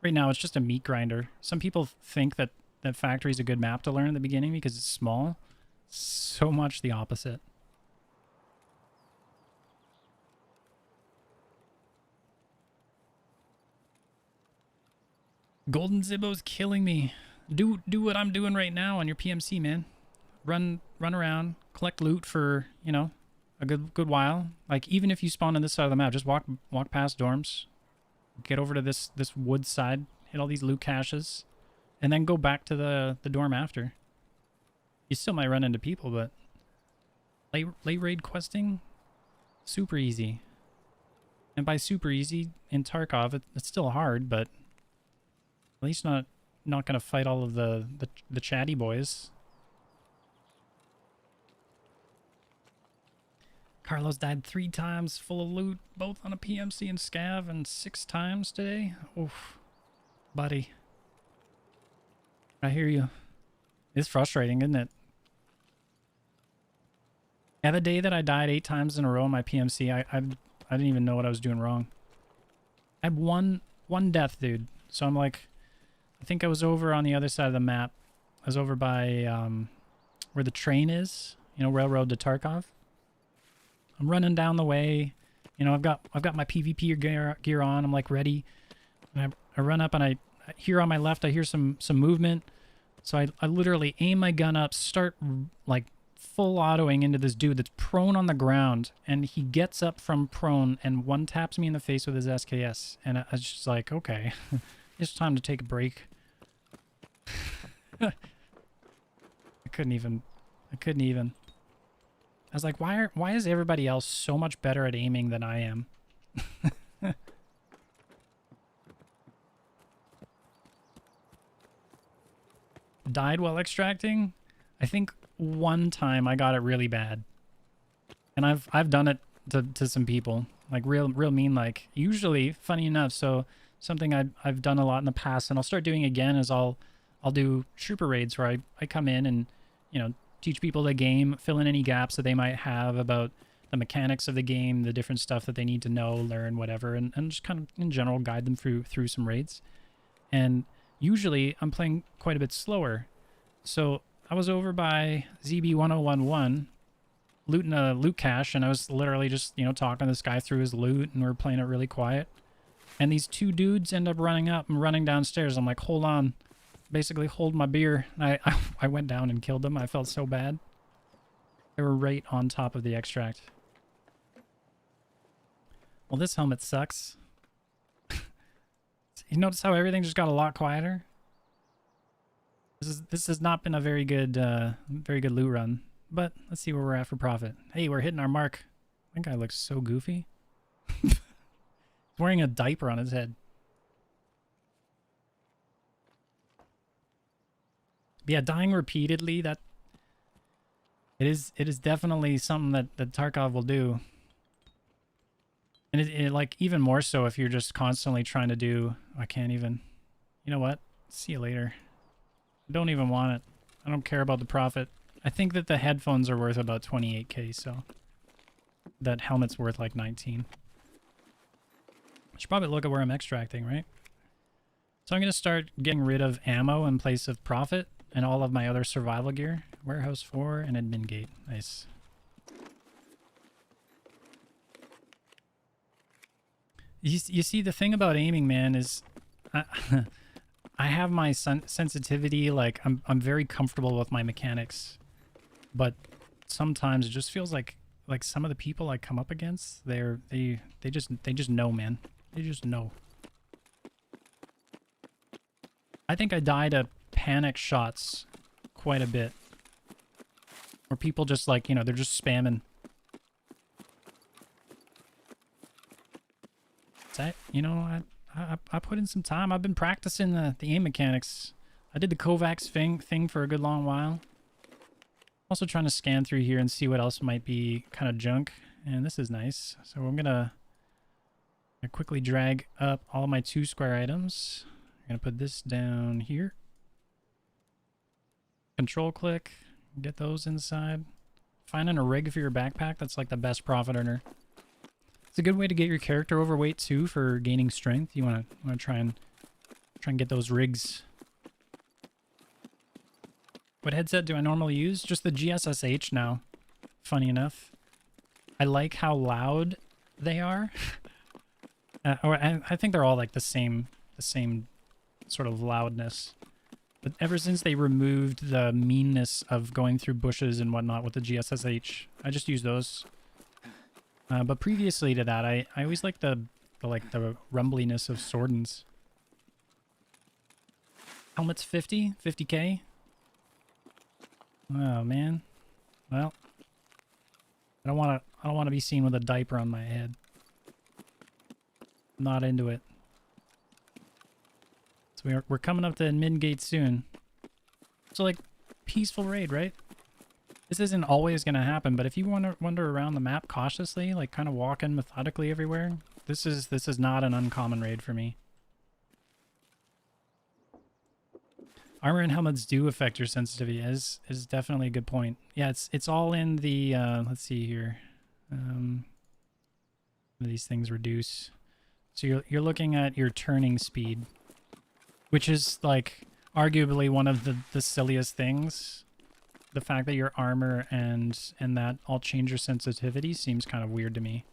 Speaker 1: Right now, it's just a meat grinder. Some people think that factory is a good map to learn in the beginning because it's small. So much the opposite. Golden Zibbo's killing me. Do what I'm doing right now on your PMC, man. Run around, collect loot for, you know, a good while. Like, even if you spawn on this side of the map, just walk past dorms. Get over to this wood side, hit all these loot caches, and then go back to the dorm after. You still might run into people, but late raid questing, super easy. And by super easy, in Tarkov, it's still hard, but at least not gonna fight all of the chatty boys. Carlos died 3 times full of loot, both on a PMC and Scav, and 6 times today. Oof. Buddy. I hear you. It's frustrating, isn't it? Yeah, the day that I died 8 times in a row on my PMC, I didn't even know what I was doing wrong. I had one death, dude. So I'm like, I think I was over on the other side of the map. I was over by where the train is, you know, railroad to Tarkov. I'm running down the way, you know, I've got my PvP gear on. I'm like ready, and I run up, and I hear on my left, I hear some movement. So I literally aim my gun up, start like full autoing into this dude that's prone on the ground, and he gets up from prone and one taps me in the face with his SKS, and I was just like, okay, it's time to take a break. I couldn't even. I was like, why is everybody else so much better at aiming than I am? Died while extracting? I think one time I got it really bad. And I've done it to some people. Like real mean, like, usually, funny enough, so something I've done a lot in the past and I'll start doing again is I'll do trooper raids where I come in and, you know, teach people the game, fill in any gaps that they might have about the mechanics of the game, the different stuff that they need to know, learn, whatever, and just kind of in general guide them through some raids. And usually I'm playing quite a bit slower. So I was over by ZB1011 looting a loot cache, and I was literally just, you know, talking to this guy through his loot, and we're playing it really quiet. And these 2 dudes end up running up and running downstairs. I'm like, hold on. Basically hold my beer. I went down and killed them. I felt so bad. They were right on top of the extract. Well, this helmet sucks. You notice how everything just got a lot quieter? This has not been a very good loot run. But let's see where we're at for profit. Hey, we're hitting our mark. That guy looks so goofy. He's wearing a diaper on his head. But yeah, dying repeatedly, that it is definitely something that Tarkov will do. And it like even more so if you're just constantly trying to do. I can't even. You know what? See you later. I don't even want it. I don't care about the profit. I think that the headphones are worth about 28k, so that helmet's worth like 19. I should probably look at where I'm extracting, right? So I'm going to start getting rid of ammo in place of profit and all of my other survival gear. Warehouse 4 and admin gate. Nice. You see, the thing about aiming, man, is I have my sensitivity. Like I'm very comfortable with my mechanics, but sometimes it just feels like some of the people I come up against, they just know, man. They just know. I think I die to panic shots quite a bit, where people just like, you know, they're just spamming. That, you know, I put in some time. I've been practicing the aim mechanics. I did the Kovacs thing for a good long while. Also trying to scan through here and see what else might be kind of junk. And this is nice. So I'm gonna quickly drag up all of my 2 square items. I'm gonna put this down here. Control click, get those inside. Finding a rig for your backpack, that's like the best profit earner. It's a good way to get your character overweight too for gaining strength. You want to try and get those rigs. What headset do I normally use? Just the GSSH now. Funny enough, I like how loud they are. Or I think they're all like the same sort of loudness. But ever since they removed the meanness of going through bushes and whatnot with the GSSH, I just use those. But previously to that, I always liked the rumbliness of Swordens. Helmet's 50k. Oh man. Well, I don't want to be seen with a diaper on my head. Not into it. So we're coming up to admin gate soon. So like peaceful raid, right? This isn't always going to happen, but if you wander around the map cautiously, like kind of walking methodically everywhere, this is not an uncommon raid for me. Armor and helmets do affect your sensitivity. Is definitely a good point. Yeah, it's all in the let's see here. These things reduce. So you're looking at your turning speed, which is like arguably one of the silliest things. The fact that your armor and that all change your sensitivity seems kind of weird to me.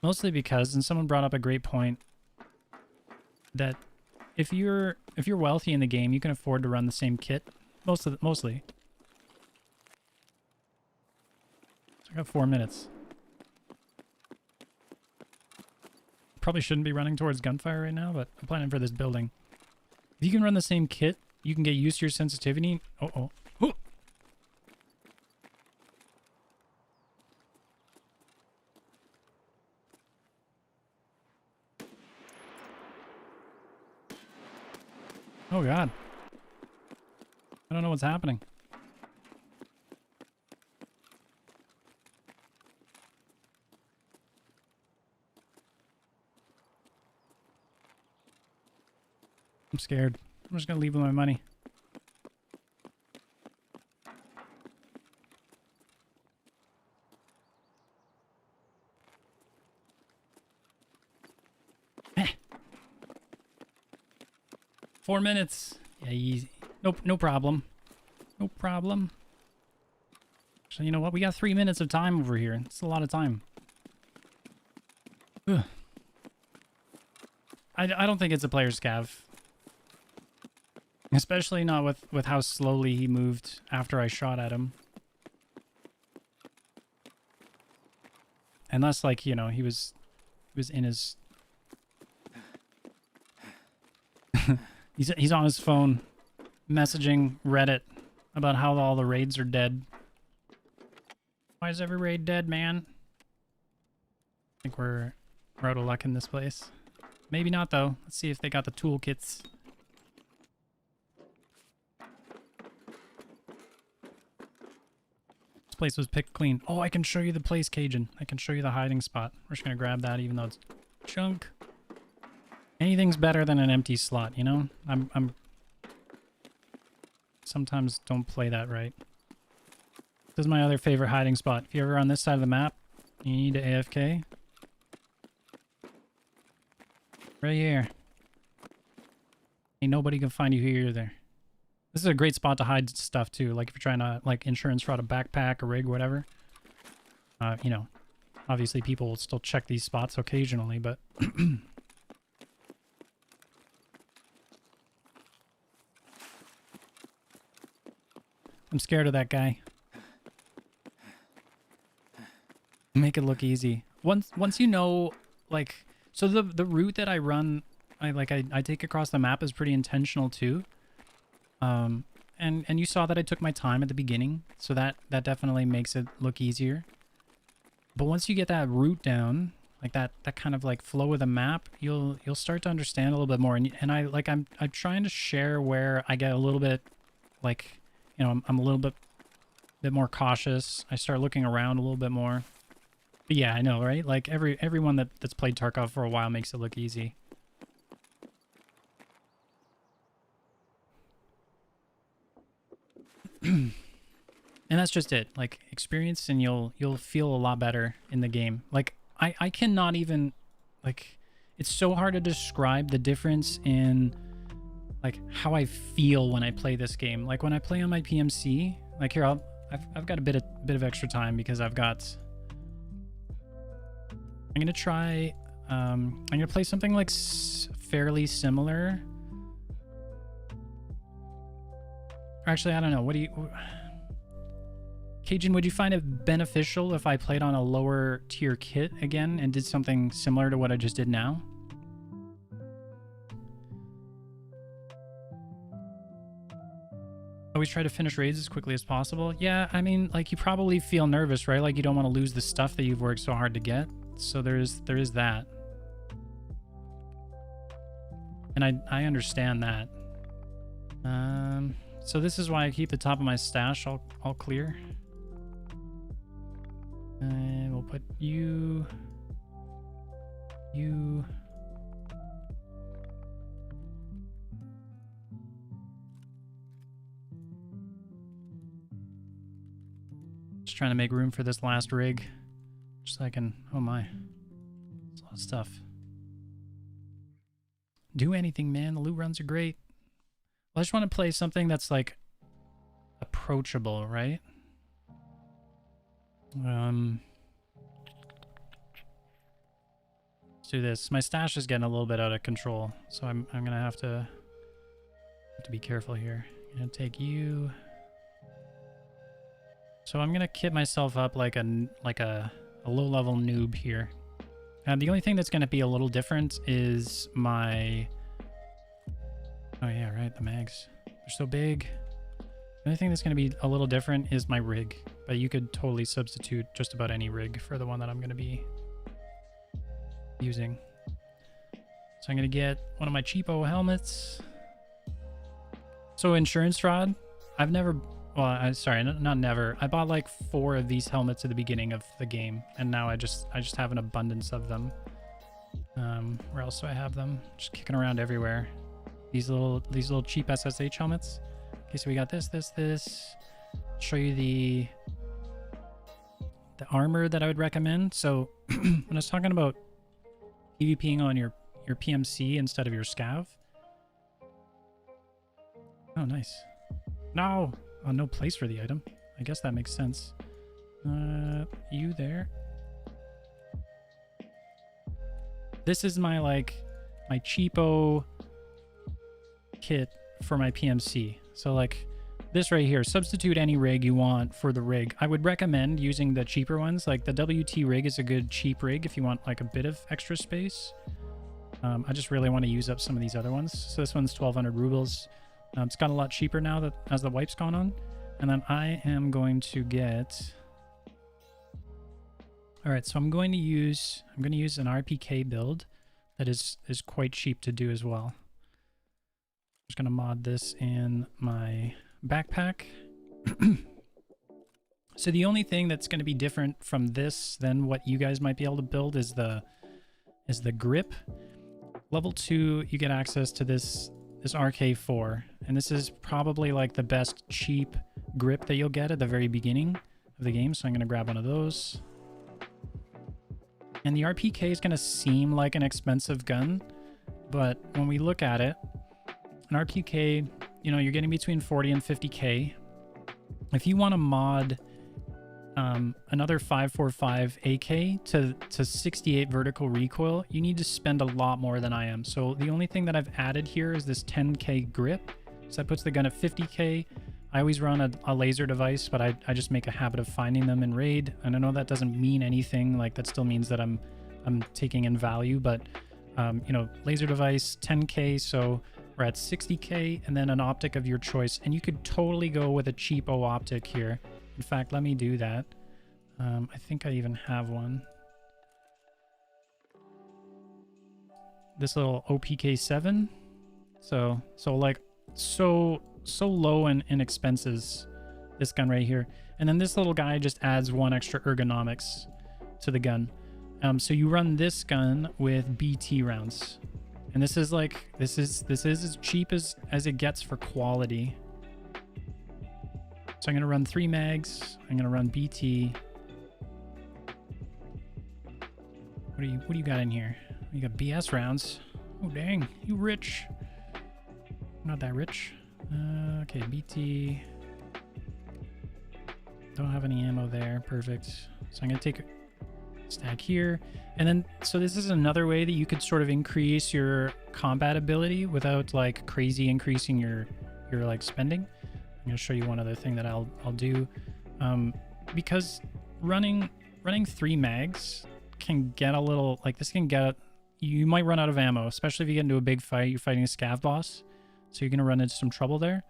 Speaker 1: Mostly because, and someone brought up a great point, that if you're wealthy in the game, you can afford to run the same kit. Mostly. So I got 4 minutes. Probably shouldn't be running towards gunfire right now, but I'm planning for this building. If you can run the same kit, you can get used to your sensitivity. Oh. Oh god. I don't know what's happening. I'm scared. I'm just gonna leave with my money. Eh. 4 minutes. Yeah, easy. Nope, no problem. No problem. So you know what? We got 3 minutes of time over here. It's a lot of time. Ugh. I don't think it's a player scav. Especially not with how slowly he moved after I shot at him. Unless, like, you know, he was in his... He's on his phone messaging Reddit about how all the raids are dead. Why is every raid dead, man? I think we're out of luck in this place. Maybe not, though. Let's see if they got the toolkits. This place was picked clean. Oh, I can show you the place, Cajun. I can show you the hiding spot. We're just gonna grab that even though it's junk. Anything's better than an empty slot, you know? I'm sometimes don't play that right. This is my other favorite hiding spot. If you're ever on this side of the map, you need to AFK. Right here. Ain't nobody can find you here either. This is a great spot to hide stuff too. Like if you're trying to like insurance fraud a backpack, a rig, whatever. You know, obviously people will still check these spots occasionally, but I'm scared of that guy. Make it look easy. Once you know, like, so the route that I run, I take across the map is pretty intentional too. And you saw that I took my time at the beginning, so that definitely makes it look easier. But once you get that route down, like that kind of like flow of the map, you'll start to understand a little bit more. And I'm trying to share where I get a little bit, like, you know, I'm a little bit more cautious. I start looking around a little bit more. But yeah, I know, right? Like everyone that's played Tarkov for a while makes it look easy. And that's just it. Like experience, and you'll feel a lot better in the game. Like I cannot even, like, it's so hard to describe the difference in like how I feel when I play this game. Like when I play on my PMC, like here I've got a bit of extra time because I'm gonna try I'm gonna play something like fairly similar. Actually, I don't know. What do you... Cajun, would you find it beneficial if I played on a lower tier kit again and did something similar to what I just did now? Always try to finish raids as quickly as possible. Yeah, I mean, like, you probably feel nervous, right? Like, you don't want to lose the stuff that you've worked so hard to get. So there is that. And I understand that. So this is why I keep the top of my stash all clear. And we'll put you. Just trying to make room for this last rig. Just so I can, oh my, that's a lot of stuff. Do anything, man. The loot runs are great. Well, I just want to play something that's like approachable, right? Let's do this. My stash is getting a little bit out of control, so I'm gonna have to be careful here. I'm gonna take you. So I'm gonna kit myself up like a low-level noob here. The only thing that's gonna be a little different is my... Oh yeah, right, the mags. They're so big. The only thing that's going to be a little different is my rig. But you could totally substitute just about any rig for the one that I'm going to be using. So I'm going to get one of my cheapo helmets. So insurance fraud, I've never... Well, sorry, not never. I bought like 4 of these helmets at the beginning of the game. And now I just have an abundance of them. Where else do I have them? Just kicking around everywhere. These little cheap SSH helmets. Okay, so we got this. Show you the armor that I would recommend. So when I was talking about PvPing on your PMC instead of your Scav. Oh, nice. No! Oh, no place for the item. I guess that makes sense. You there. This is my, like, my cheapo kit for my PMC. So like this right here, substitute any rig you want for the rig. I would recommend using the cheaper ones. Like the WT rig is a good cheap rig if you want like a bit of extra space. I just really want to use up some of these other ones. So this one's 1200 rubles. It's got a lot cheaper now that as the wipe's gone on. And then I am going to get... All right, so I'm going to use an RPK build that is quite cheap to do as well. I'm just going to mod this in my backpack. So the only thing that's going to be different from this than what you guys might be able to build is the grip. Level 2, you get access to this RK4, and this is probably like the best cheap grip that you'll get at the very beginning of the game. So I'm going to grab one of those. And the RPK is going to seem like an expensive gun, but when we look at it, an RPK, you know, you're getting between 40 and 50k. If you want to mod another 545 AK to 68 vertical recoil, you need to spend a lot more than I am. So the only thing that I've added here is this 10k grip. So that puts the gun at 50k. I always run a laser device, but I just make a habit of finding them in raid. And I know that doesn't mean anything. Like, that still means that I'm taking in value, but you know, laser device 10k, so we're at 60k, and then an optic of your choice. And you could totally go with a cheapo optic here. In fact, let me do that. I think I even have one. This little OPK7. So like so low in expenses, this gun right here. And then this little guy just adds one extra ergonomics to the gun. So you run this gun with BT rounds. And this is like, this is as cheap as it gets for quality. So I'm gonna run 3 mags. I'm gonna run BT. What do you got in here? You got BS rounds. Oh dang, you rich. Not that rich. Okay, BT. Don't have any ammo there. Perfect. So I'm gonna take a stack here. And then, so this is another way that you could sort of increase your combat ability without like crazy increasing your like spending. I'm gonna show you one other thing that I'll do. Because running 3 mags can get a little, like this can get, you might run out of ammo, especially if you get into a big fight, you're fighting a scav boss. So you're gonna run into some trouble there.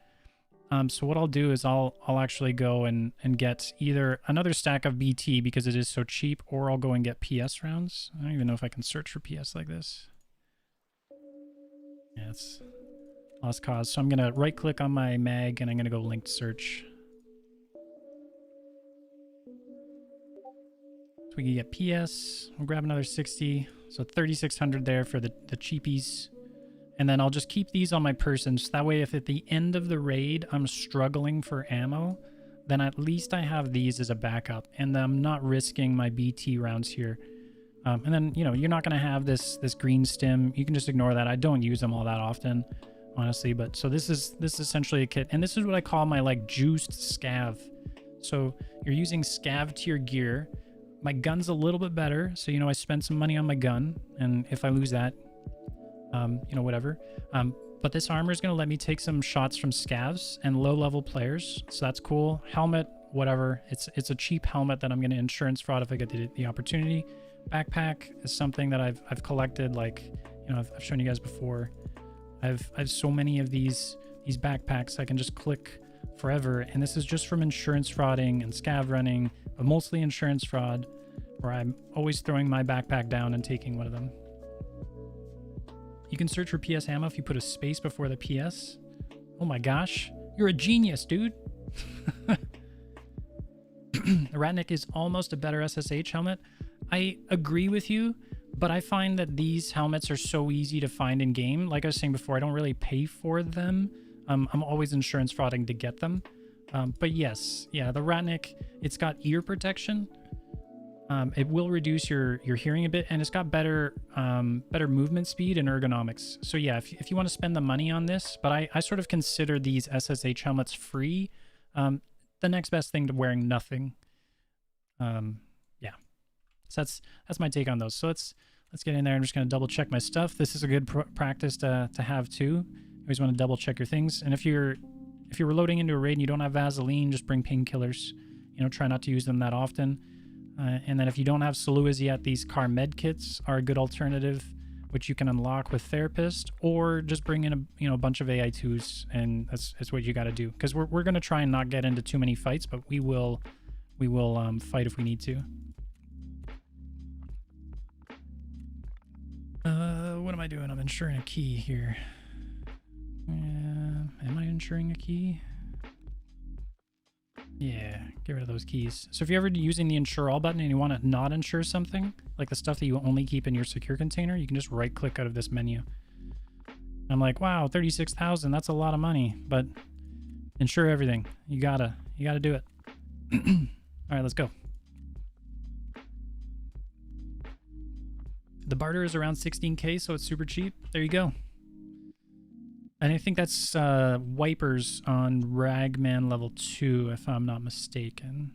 Speaker 1: So what I'll do is I'll actually go and get either another stack of BT because it is so cheap, or I'll go and get PS rounds. I don't even know if I can search for PS like this. Yeah, it's lost cause. So I'm gonna right click on my mag and I'm gonna go linked search. So we can get PS. We'll grab another 60. So 3,600 there for the cheapies. And then I'll just keep these on my person, so that way if at the end of the raid I'm struggling for ammo, then at least I have these as a backup, and I'm not risking my BT rounds here. And then, you know, you're not going to have this green stim. You can just ignore that. I don't use them all that often, honestly. But so this is essentially a kit, and this is what I call my like juiced scav. So you're using scav to your gear. My gun's a little bit better, so you know I spent some money on my gun, and if I lose that, you know, whatever. But this armor is going to let me take some shots from scavs and low-level players, so that's cool. Helmet, whatever. It's a cheap helmet that I'm going to insurance fraud if I get the opportunity. Backpack is something that I've collected, like, you know, I've shown you guys before. I've so many of these backpacks I can just click forever, and this is just from insurance frauding and scav running, but mostly insurance fraud, where I'm always throwing my backpack down and taking one of them. You can search for PS ammo if you put a space before the PS. Oh my gosh, you're a genius, dude. The Ratnik is almost a better SSH helmet. I agree with you, but I find that these helmets are so easy to find in game. Like I was saying before, I don't really pay for them. I'm always insurance frauding to get them. But yes, yeah, the Ratnik, it's got ear protection. It will reduce your hearing a bit, and it's got better movement speed and ergonomics. So yeah, if you want to spend the money on this, but I sort of consider these SSH helmets free, the next best thing to wearing nothing. Yeah, so that's my take on those. So let's get in there. I'm just going to double check my stuff. This is a good practice to have too. You always want to double check your things. And if you're reloading into a raid and you don't have Vaseline, just bring painkillers. You know, try not to use them that often. And then if you don't have Saluas yet, these car med kits are a good alternative which you can unlock with Therapist, or just bring in a bunch of AI2s, and that's what you got to do. Because we're gonna try and not get into too many fights, but we will fight if we need to. What am I doing? I'm insuring a key here. Am I insuring a key? Yeah, get rid of those keys. So if you're ever using the insure all button and you want to not insure something, like the stuff that you only keep in your secure container, you can just right click out of this menu. I'm like, wow, 36,000, that's a lot of money, but insure everything. You gotta do it. All right, let's go. The barter is around 16k, so it's super cheap. There you go. And I think that's wipers on Ragman level 2, if I'm not mistaken.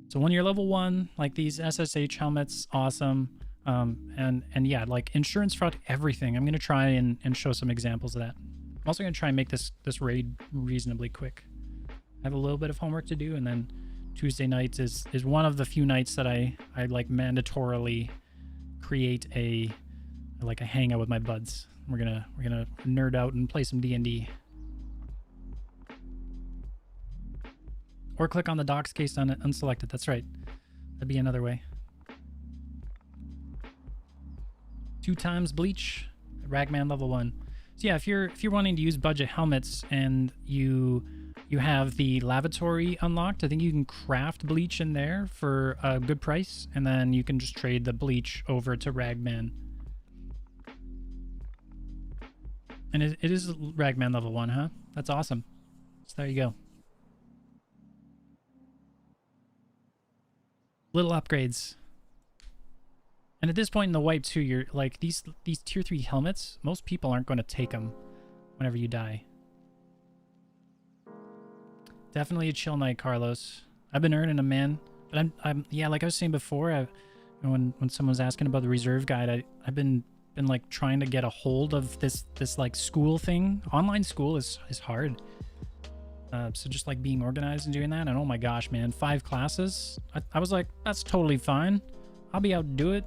Speaker 1: So when you're level 1, like these SSH helmets, awesome. And yeah, like insurance fraud, everything. I'm going to try and show some examples of that. I'm also going to try and make this raid reasonably quick. I have a little bit of homework to do, and then Tuesday nights is one of the few nights that I like mandatorily create a hangout with my buds. We're gonna nerd out and play some D&D. Or click on the docs case on it, unselected. That's right. That'd be another way. 2 times bleach, Ragman level 1. So yeah, if you're wanting to use budget helmets and you have the lavatory unlocked, I think you can craft bleach in there for a good price, and then you can just trade the bleach over to Ragman. And it is Ragman level 1, huh? That's awesome. So there you go. Little upgrades. And at this point in the wipe too, you're like these tier 3 helmets, most people aren't going to take them whenever you die. Definitely a chill night, Carlos. I've been earning them, man. But I'm yeah, like I was saying before, when someone was asking about the reserve guide, I've been like trying to get a hold of this like school thing. Online school is hard. So just like being organized and doing that, and oh my gosh, man, 5 classes. I was like, that's totally fine. I'll be out to do it.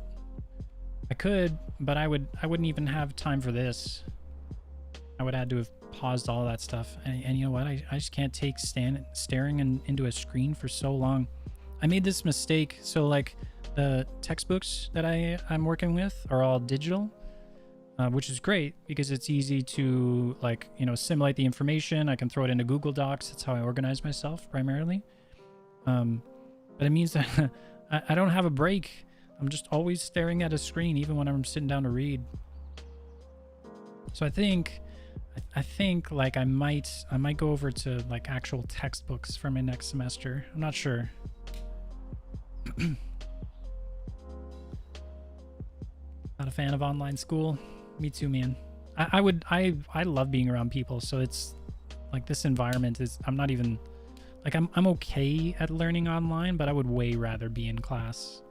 Speaker 1: I could, but I wouldn't even have time for this. I would have had to have paused all that stuff. And you know what? I just can't take staring into a screen for so long. I made this mistake. So like the textbooks that I'm working with are all digital, which is great because it's easy to like, assimilate the information. I can throw it into Google Docs. That's how I organize myself primarily. But it means that I don't have a break. I'm just always staring at a screen, even when I'm sitting down to read. So I think like I might go over to like actual textbooks for my next semester. I'm not sure. Not a fan of online school. Me too, man. I love being around people, so it's like this environment is, I'm not even like, I'm okay at learning online, but I would way rather be in class.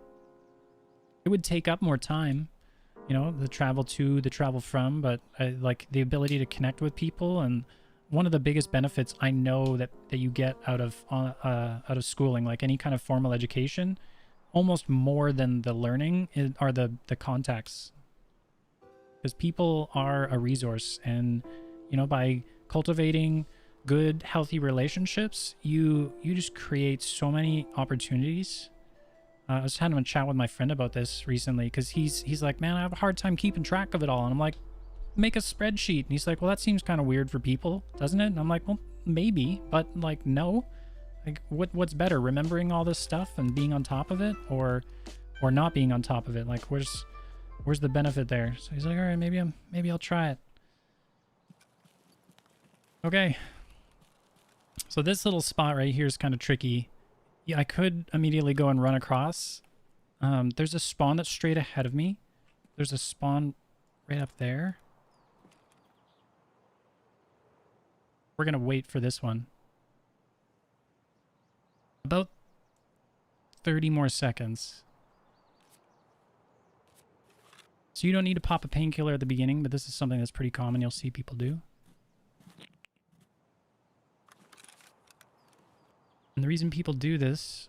Speaker 1: It would take up more time, the travel to, the travel from, but I like the ability to connect with people. And one of the biggest benefits I know that you get out of schooling, like any kind of formal education, almost more than the learning, are the contacts. Because people are a resource, and by cultivating good, healthy relationships, you just create so many opportunities. I was having a chat with my friend about this recently, because he's like, man, I have a hard time keeping track of it all. And I'm like, make a spreadsheet. And he's like, well, that seems kind of weird for people, doesn't it? And I'm like, well, maybe, but like, no. Like, what's better, remembering all this stuff and being on top of it, or not being on top of it? Like, where's the benefit there? So he's like, all right, maybe I'll try it. Okay. So this little spot right here is kind of tricky. Yeah, I could immediately go and run across. There's a spawn that's straight ahead of me. There's a spawn right up there. We're going to wait for this one. About 30 more seconds. So you don't need to pop a painkiller at the beginning, but this is something that's pretty common. You'll see people do. And the reason people do this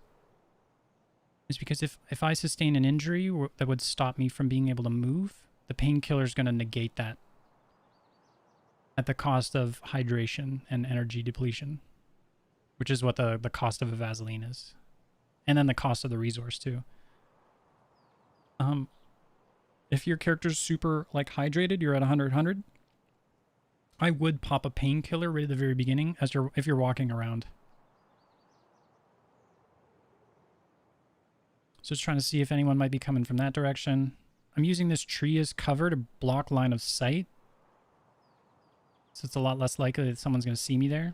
Speaker 1: is because if I sustain an injury that would stop me from being able to move, the painkiller is going to negate that at the cost of hydration and energy depletion, which is what the cost of a Vaseline is. And then the cost of the resource too. If your character's super like hydrated, you're at 100, I would pop a painkiller right at the very beginning if you're walking around. So just trying to see if anyone might be coming from that direction. I'm using this tree as cover to block line of sight. So it's a lot less likely that someone's going to see me there.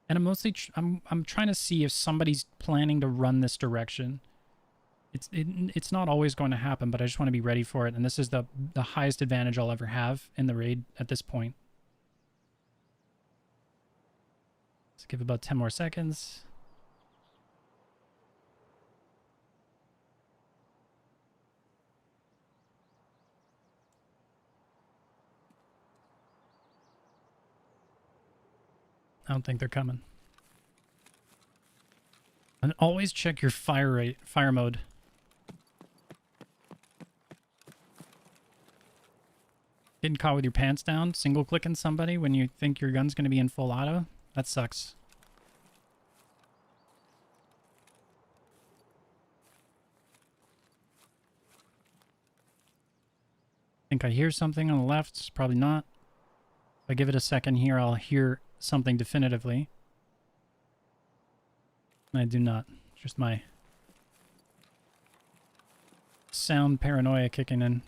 Speaker 1: And I'm mostly I'm trying to see if somebody's planning to run this direction. It's not always going to happen, but I just want to be ready for it. And this is the highest advantage I'll ever have in the raid at this point. Let's give about 10 more seconds. I don't think they're coming. And always check your fire mode. Getting caught with your pants down, single clicking somebody when you think your gun's going to be in full auto. That sucks. I think I hear something on the left. It's probably not. If I give it a second here, I'll hear something definitively. I do not. Just my sound paranoia kicking in.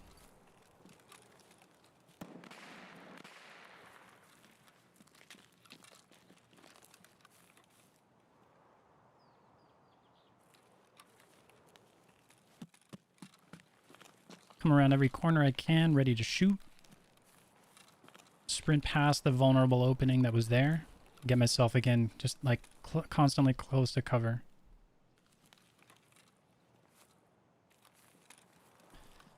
Speaker 1: Come around every corner I can, ready to shoot. Sprint past the vulnerable opening that was there. Get myself again, just like constantly close to cover.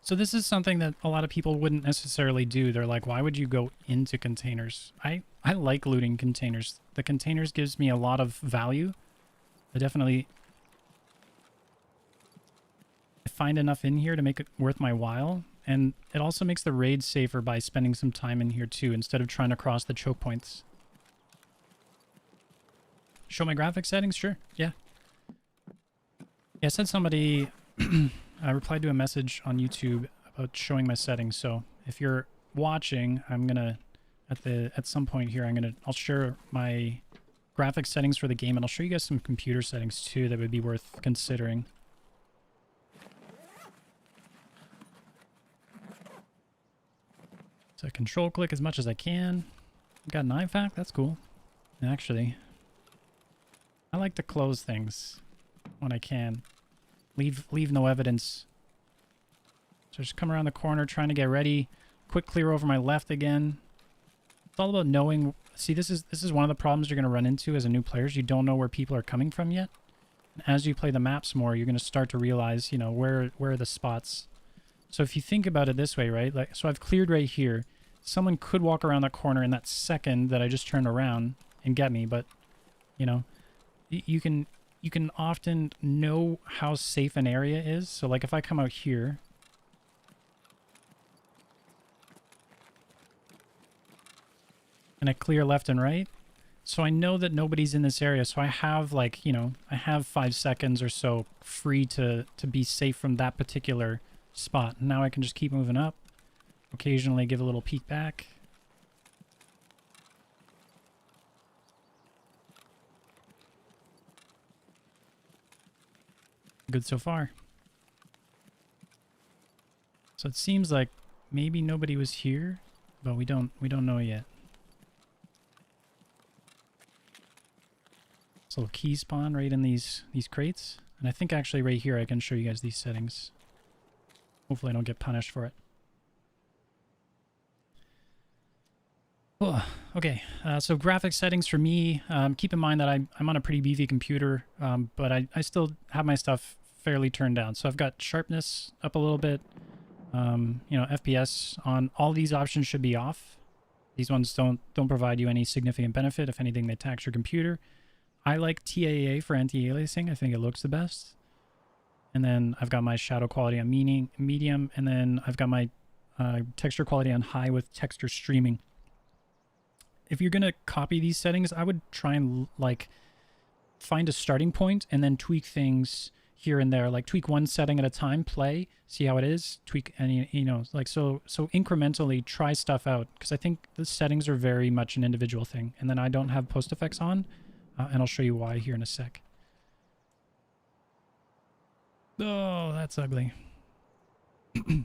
Speaker 1: So this is something that a lot of people wouldn't necessarily do. They're like, why would you go into containers? I like looting containers. The containers gives me a lot of value. I find enough in here to make it worth my while. And it also makes the raid safer by spending some time in here too, instead of trying to cross the choke points. Show my graphics settings? Sure, yeah. Yeah, I said somebody... I replied to a message on YouTube about showing my settings, so if you're watching, I'm gonna... At some point here, I'll share my graphics settings for the game, and I'll show you guys some computer settings too that would be worth considering. So control click as much as I can. Got an IFAK, that's cool. Actually, I like to close things when I can. Leave no evidence. So just come around the corner, trying to get ready. Quick clear over my left again. It's all about knowing. See, this is one of the problems you're going to run into as a new player. You don't know where people are coming from yet. And as you play the maps more, you're going to start to realize, you know, where are the spots. So if you think about it this way, right? Like, so I've cleared right here. Someone could walk around that corner in that second that I just turned around and get me, but you know, you can often know how safe an area is. So like if I come out here and I clear left and right, so I know that nobody's in this area. So I have like, you know, I have 5 seconds or so free to be safe from that particular spot. Now I can just keep moving up. Occasionally give a little peek back. Good so far. So it seems like maybe nobody was here, but we don't know yet. This little key spawn right in these crates. And I think actually right here I can show you guys these settings. Hopefully I don't get punished for it. Oh, okay, so graphics settings for me, keep in mind that I'm on a pretty beefy computer, but I still have my stuff fairly turned down. So I've got sharpness up a little bit, you know, FPS on. All these options should be off. These ones don't provide you any significant benefit. If anything, they tax your computer. I like TAA for anti-aliasing. I think it looks the best. And then I've got my shadow quality on medium, and then I've got my texture quality on high with texture streaming. If you're going to copy these settings, I would try and like find a starting point and then tweak things here and there, like tweak one setting at a time, play, see how it is, tweak any, you know, like so incrementally try stuff out, because I think the settings are very much an individual thing. And then I don't have post effects on, and I'll show you why here in a sec. Oh, that's ugly. Do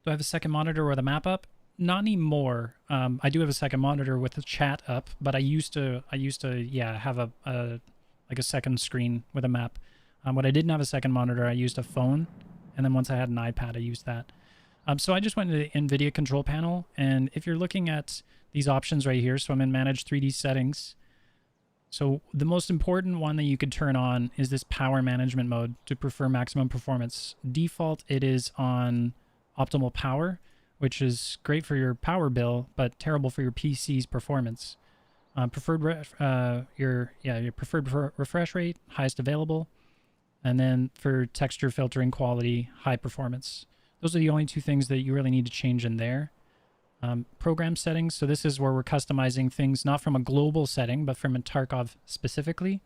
Speaker 1: I have a second monitor with a map up? Not anymore. I do have a second monitor with the chat up, but I used to yeah, have a like a second screen with a map. When I didn't have a second monitor, I used a phone, and then once I had an iPad, I used that. So I just went to the NVIDIA control panel, and if you're looking at these options right here, so I'm in Manage 3D Settings. So the most important one that you could turn on is this power management mode to prefer maximum performance. Default, it is on optimal power, which is great for your power bill, but terrible for your PC's performance. Your preferred refresh rate, highest available, and then for texture filtering quality, high performance. Those are the only two things that you really need to change in there. Program settings, so this is where we're customizing things not from a global setting, but from a Tarkov specifically.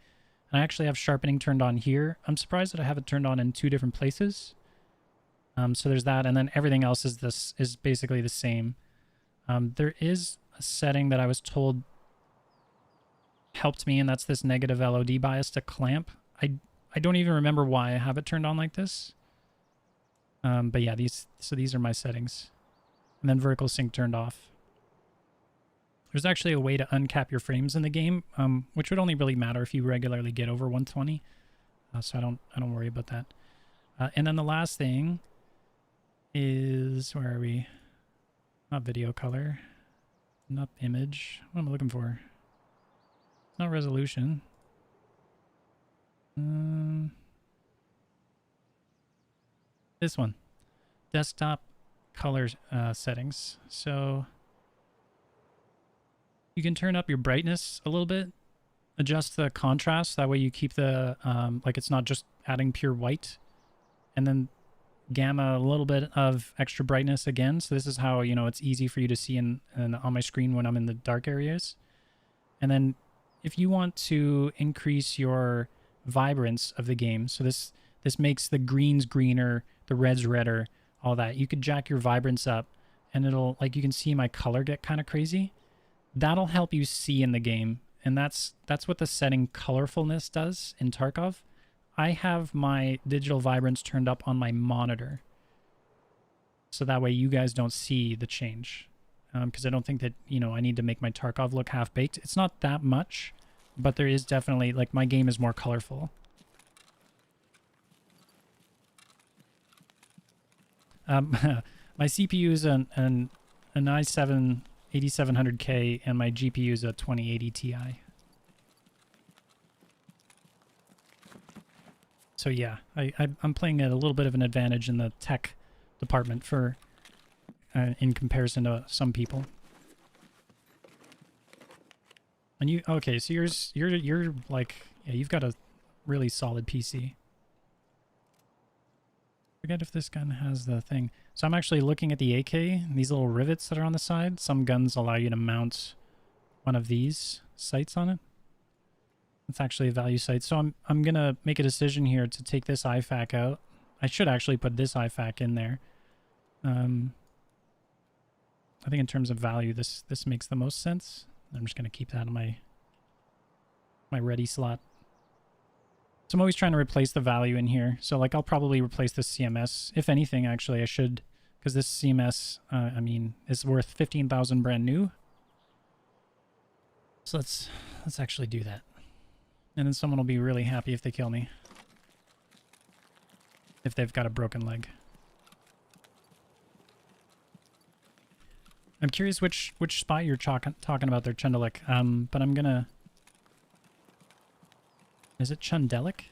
Speaker 1: And I actually have sharpening turned on here. I'm surprised that I have it turned on in two different places. So there's that, and then everything else is basically the same. There is a setting that I was told helped me, and that's this negative LOD bias to clamp. I don't even remember why I have it turned on like this. But yeah, these are my settings. And then vertical sync turned off. There's actually a way to uncap your frames in the game, which would only really matter if you regularly get over 120. So I don't worry about that. And then the last thing is, where are we? Not video color, not image. What am I looking for? It's not resolution. This one, desktop color settings. So you can turn up your brightness a little bit, adjust the contrast. That way you keep the like it's not just adding pure white, and then gamma a little bit of extra brightness again. So this is how, you know, it's easy for you to see in on my screen when I'm in the dark areas. And then if you want to increase your vibrance of the game, so this makes the greens greener, the reds redder, all that. You could jack your vibrance up, and it'll, like, you can see my color get kind of crazy. That'll help you see in the game, and that's what the setting colorfulness does in Tarkov. I have my digital vibrance turned up on my monitor, so that way you guys don't see the change, because I don't think that, you know, I need to make my Tarkov look half-baked. It's not that much, but there is definitely, like, my game is more colorful. My CPU is an i7 8700K, and my GPU is a 2080 Ti. So yeah, I'm playing at a little bit of an advantage in the tech department for in comparison to some people. And you, okay, so you're like, yeah, you've got a really solid PC. Forget if this gun has the thing. So I'm actually looking at the AK, these little rivets that are on the side. Some guns allow you to mount one of these sights on it. It's actually a value sight. So I'm gonna make a decision here to take this IFAK out. I should actually put this IFAK in there. I think in terms of value, this makes the most sense. I'm just gonna keep that in my ready slot. So I'm always trying to replace the value in here. So like I'll probably replace this CMS. If anything, actually, I should, because this CMS, I mean, is worth 15,000 brand new. So let's actually do that. And then someone will be really happy if they kill me. If they've got a broken leg. I'm curious which spot you're talking about there, Chundelik. But I'm gonna... Is it Chundelik? I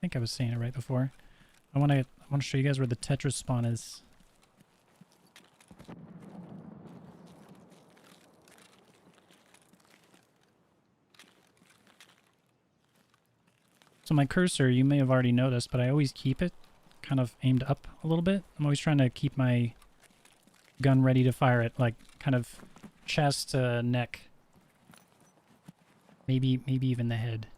Speaker 1: think I was saying it right before. I want to show you guys where the Tetris spawn is. So my cursor, you may have already noticed, but I always keep it kind of aimed up a little bit. I'm always trying to keep my gun ready to fire it, like kind of chest to neck. Maybe even the head.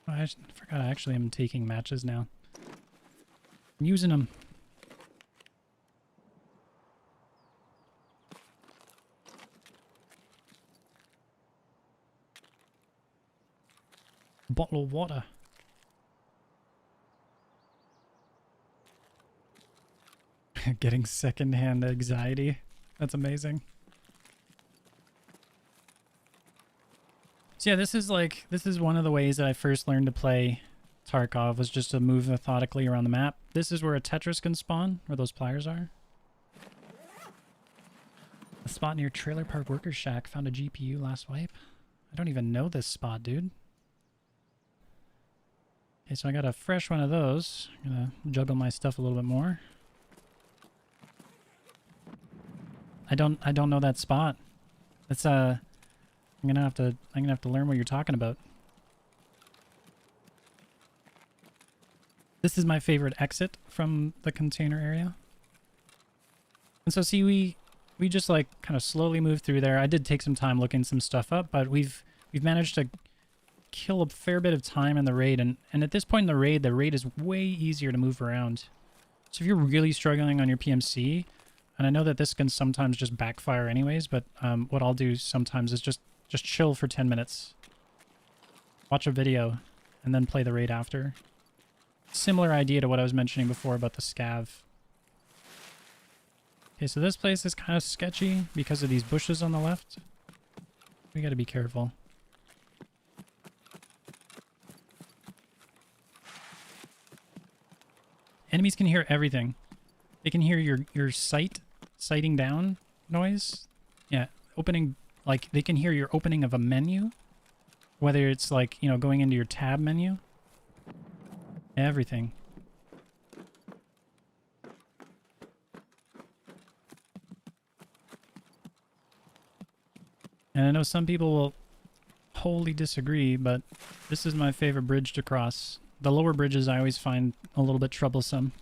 Speaker 1: Oh, I forgot I actually am taking matches now. I'm using them. Bottle of water. Getting secondhand anxiety. That's amazing. So yeah, this is one of the ways that I first learned to play Tarkov, was just to move methodically around the map. This is where a Tetris can spawn, where those pliers are. A spot near Trailer Park Workers Shack. Found a GPU last wipe. I don't even know this spot, dude. Okay, so I got a fresh one of those. I'm gonna juggle my stuff a little bit more. I don't know that spot. It's I'm gonna have to learn what you're talking about. This is my favorite exit from the container area. And so see, we just like kind of slowly move through there. I did take some time looking some stuff up, but we've managed to kill a fair bit of time in the raid, and at this point in the raid is way easier to move around. So if you're really struggling on your PMC, and I know that this can sometimes just backfire anyways, but what I'll do sometimes is just chill for 10 minutes. Watch a video, and then play the raid after. Similar idea to what I was mentioning before about the Scav. Okay, so this place is kind of sketchy because of these bushes on the left. We gotta be careful. Enemies can hear everything. They can hear your sighting down noise. Yeah, opening, like they can hear your opening of a menu. Whether it's like, you know, going into your tab menu. Everything. And I know some people will wholly disagree, but this is my favorite bridge to cross. The lower bridges I always find a little bit troublesome.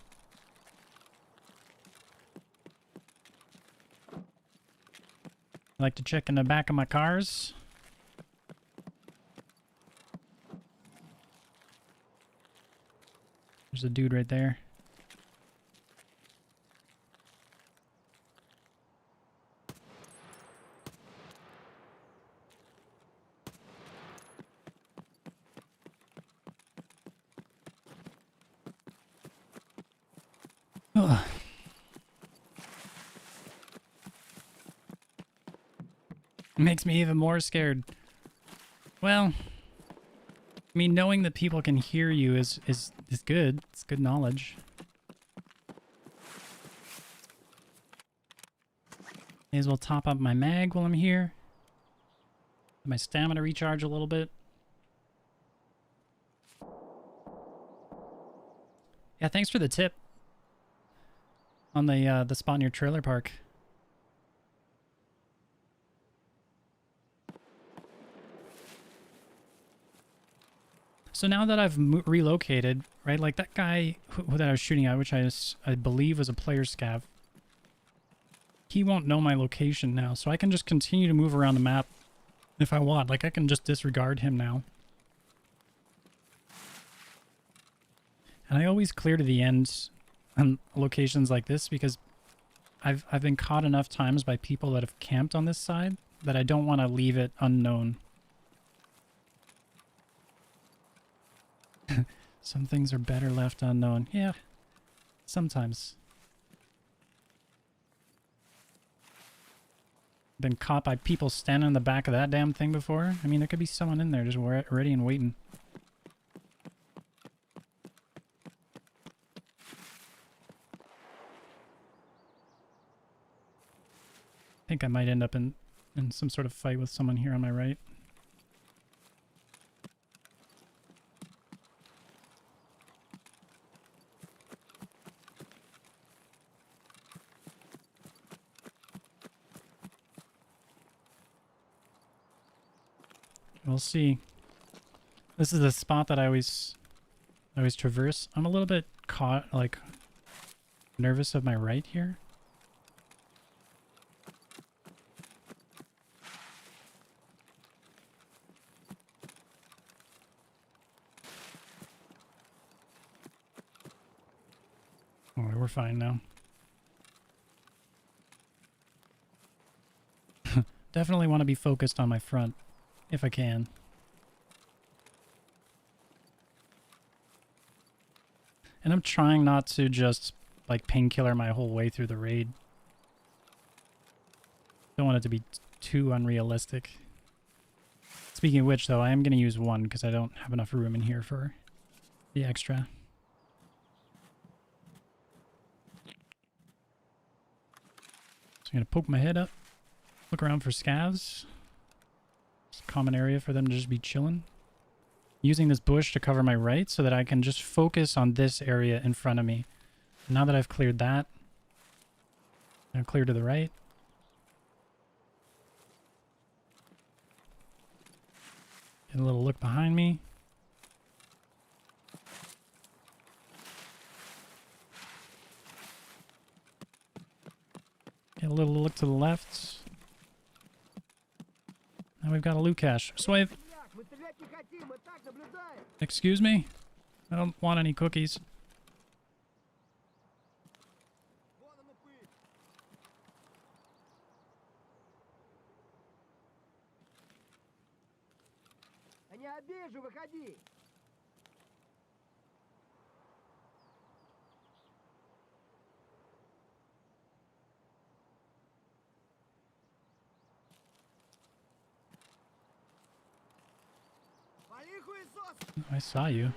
Speaker 1: I like to check in the back of my cars. There's a dude right there. Ugh. Makes me even more scared. Well, I mean, knowing that people can hear you is good. It's good knowledge. May as well top up my mag while I'm here. Let my stamina recharge a little bit. Yeah, thanks for the tip on the spot near Trailer Park. So now that I've relocated, right, like that guy that I was shooting at, which I believe was a player scav, he won't know my location now, so I can just continue to move around the map if I want. Like, I can just disregard him now. And I always clear to the end on locations like this because I've been caught enough times by people that have camped on this side that I don't want to leave it unknown. Some things are better left unknown. Yeah, sometimes. Been caught by people standing in the back of that damn thing before. I mean, there could be someone in there just ready and waiting. I think I might end up in some sort of fight with someone here on my right. We'll see. This is the spot that I always traverse. I'm a little bit caught, like, nervous of my right here. Oh, we're fine now. Definitely want to be focused on my front, if I can. And I'm trying not to just, like, painkiller my whole way through the raid. Don't want it to be too unrealistic. Speaking of which, though, I am going to use one because I don't have enough room in here for the extra. So I'm going to poke my head up, look around for scavs. It's a common area for them to just be chilling. Using this bush to cover my right so that I can just focus on this area in front of me. Now that I've cleared that, I'm clear to the right. Get a little look behind me. Get a little look to the left. Now we've got a loot cache. Swipe. Excuse me? I don't want any cookies. I saw you.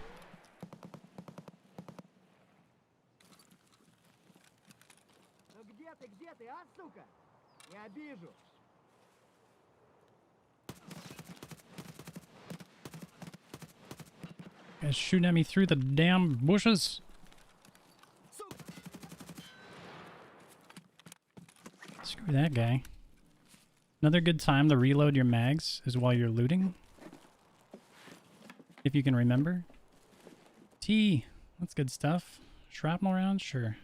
Speaker 1: Guys shooting at me through the damn bushes. Screw that guy. Another good time to reload your mags is while you're looting. If you can remember. Tea. That's good stuff. Shrapnel rounds? Sure.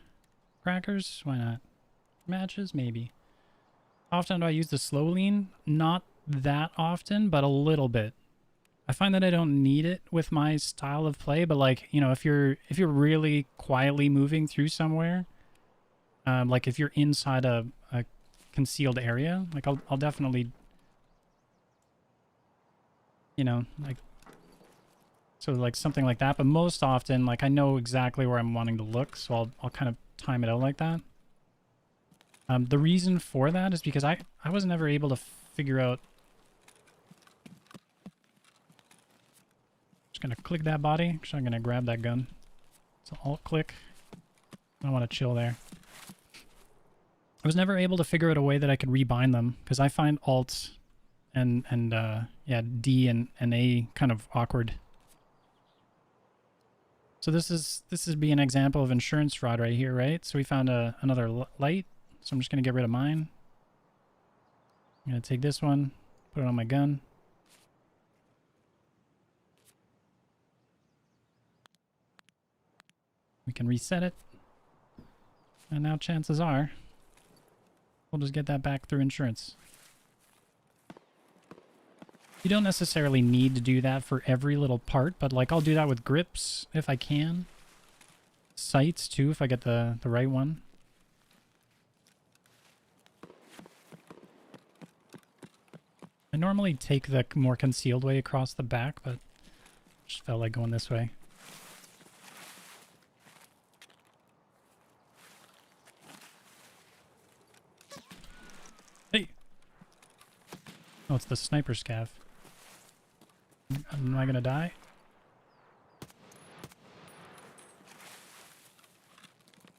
Speaker 1: Crackers? Why not? Matches? Maybe. How often do I use the slow lean? Not that often, but a little bit. I find that I don't need it with my style of play, but like, you know, if you're really quietly moving through somewhere, like if you're inside a concealed area, like I'll definitely, you know, like, so like something like that. But most often, like I know exactly where I'm wanting to look, so I'll kind of time it out like that. The reason for that is because I was never able to figure out. Just gonna click that body, actually I'm gonna grab that gun. So alt click. I want to chill there. I was never able to figure out a way that I could rebind them, because I find alt and yeah, D and A kind of awkward. So this is be an example of insurance fraud right here, right? So we found another light, so I'm just gonna get rid of mine. I'm gonna take this one, put it on my gun. We can reset it. And now chances are we'll just get that back through insurance. You don't necessarily need to do that for every little part, but like I'll do that with grips if I can. Sights too if I get the right one. I normally take the more concealed way across the back, but just felt like going this way. Hey! Oh, it's the sniper scav. Am I gonna die?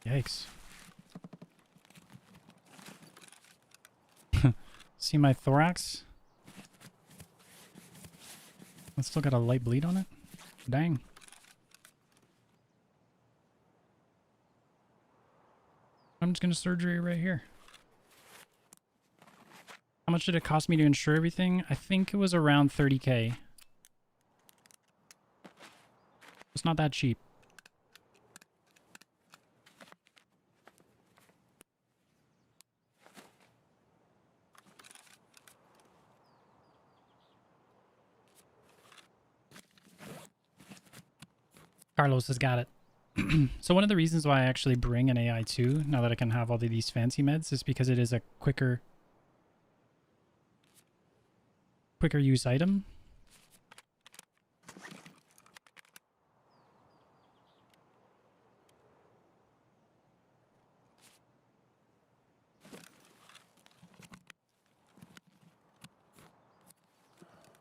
Speaker 1: Yikes. See my thorax? It's still got a light bleed on it? Dang. I'm just gonna surgery right here. How much did it cost me to insure everything? I think it was around 30k. It's not that cheap. Carlos has got it. So one of the reasons why I actually bring an AI too, now that I can have all of these fancy meds, is because it is a quicker use item.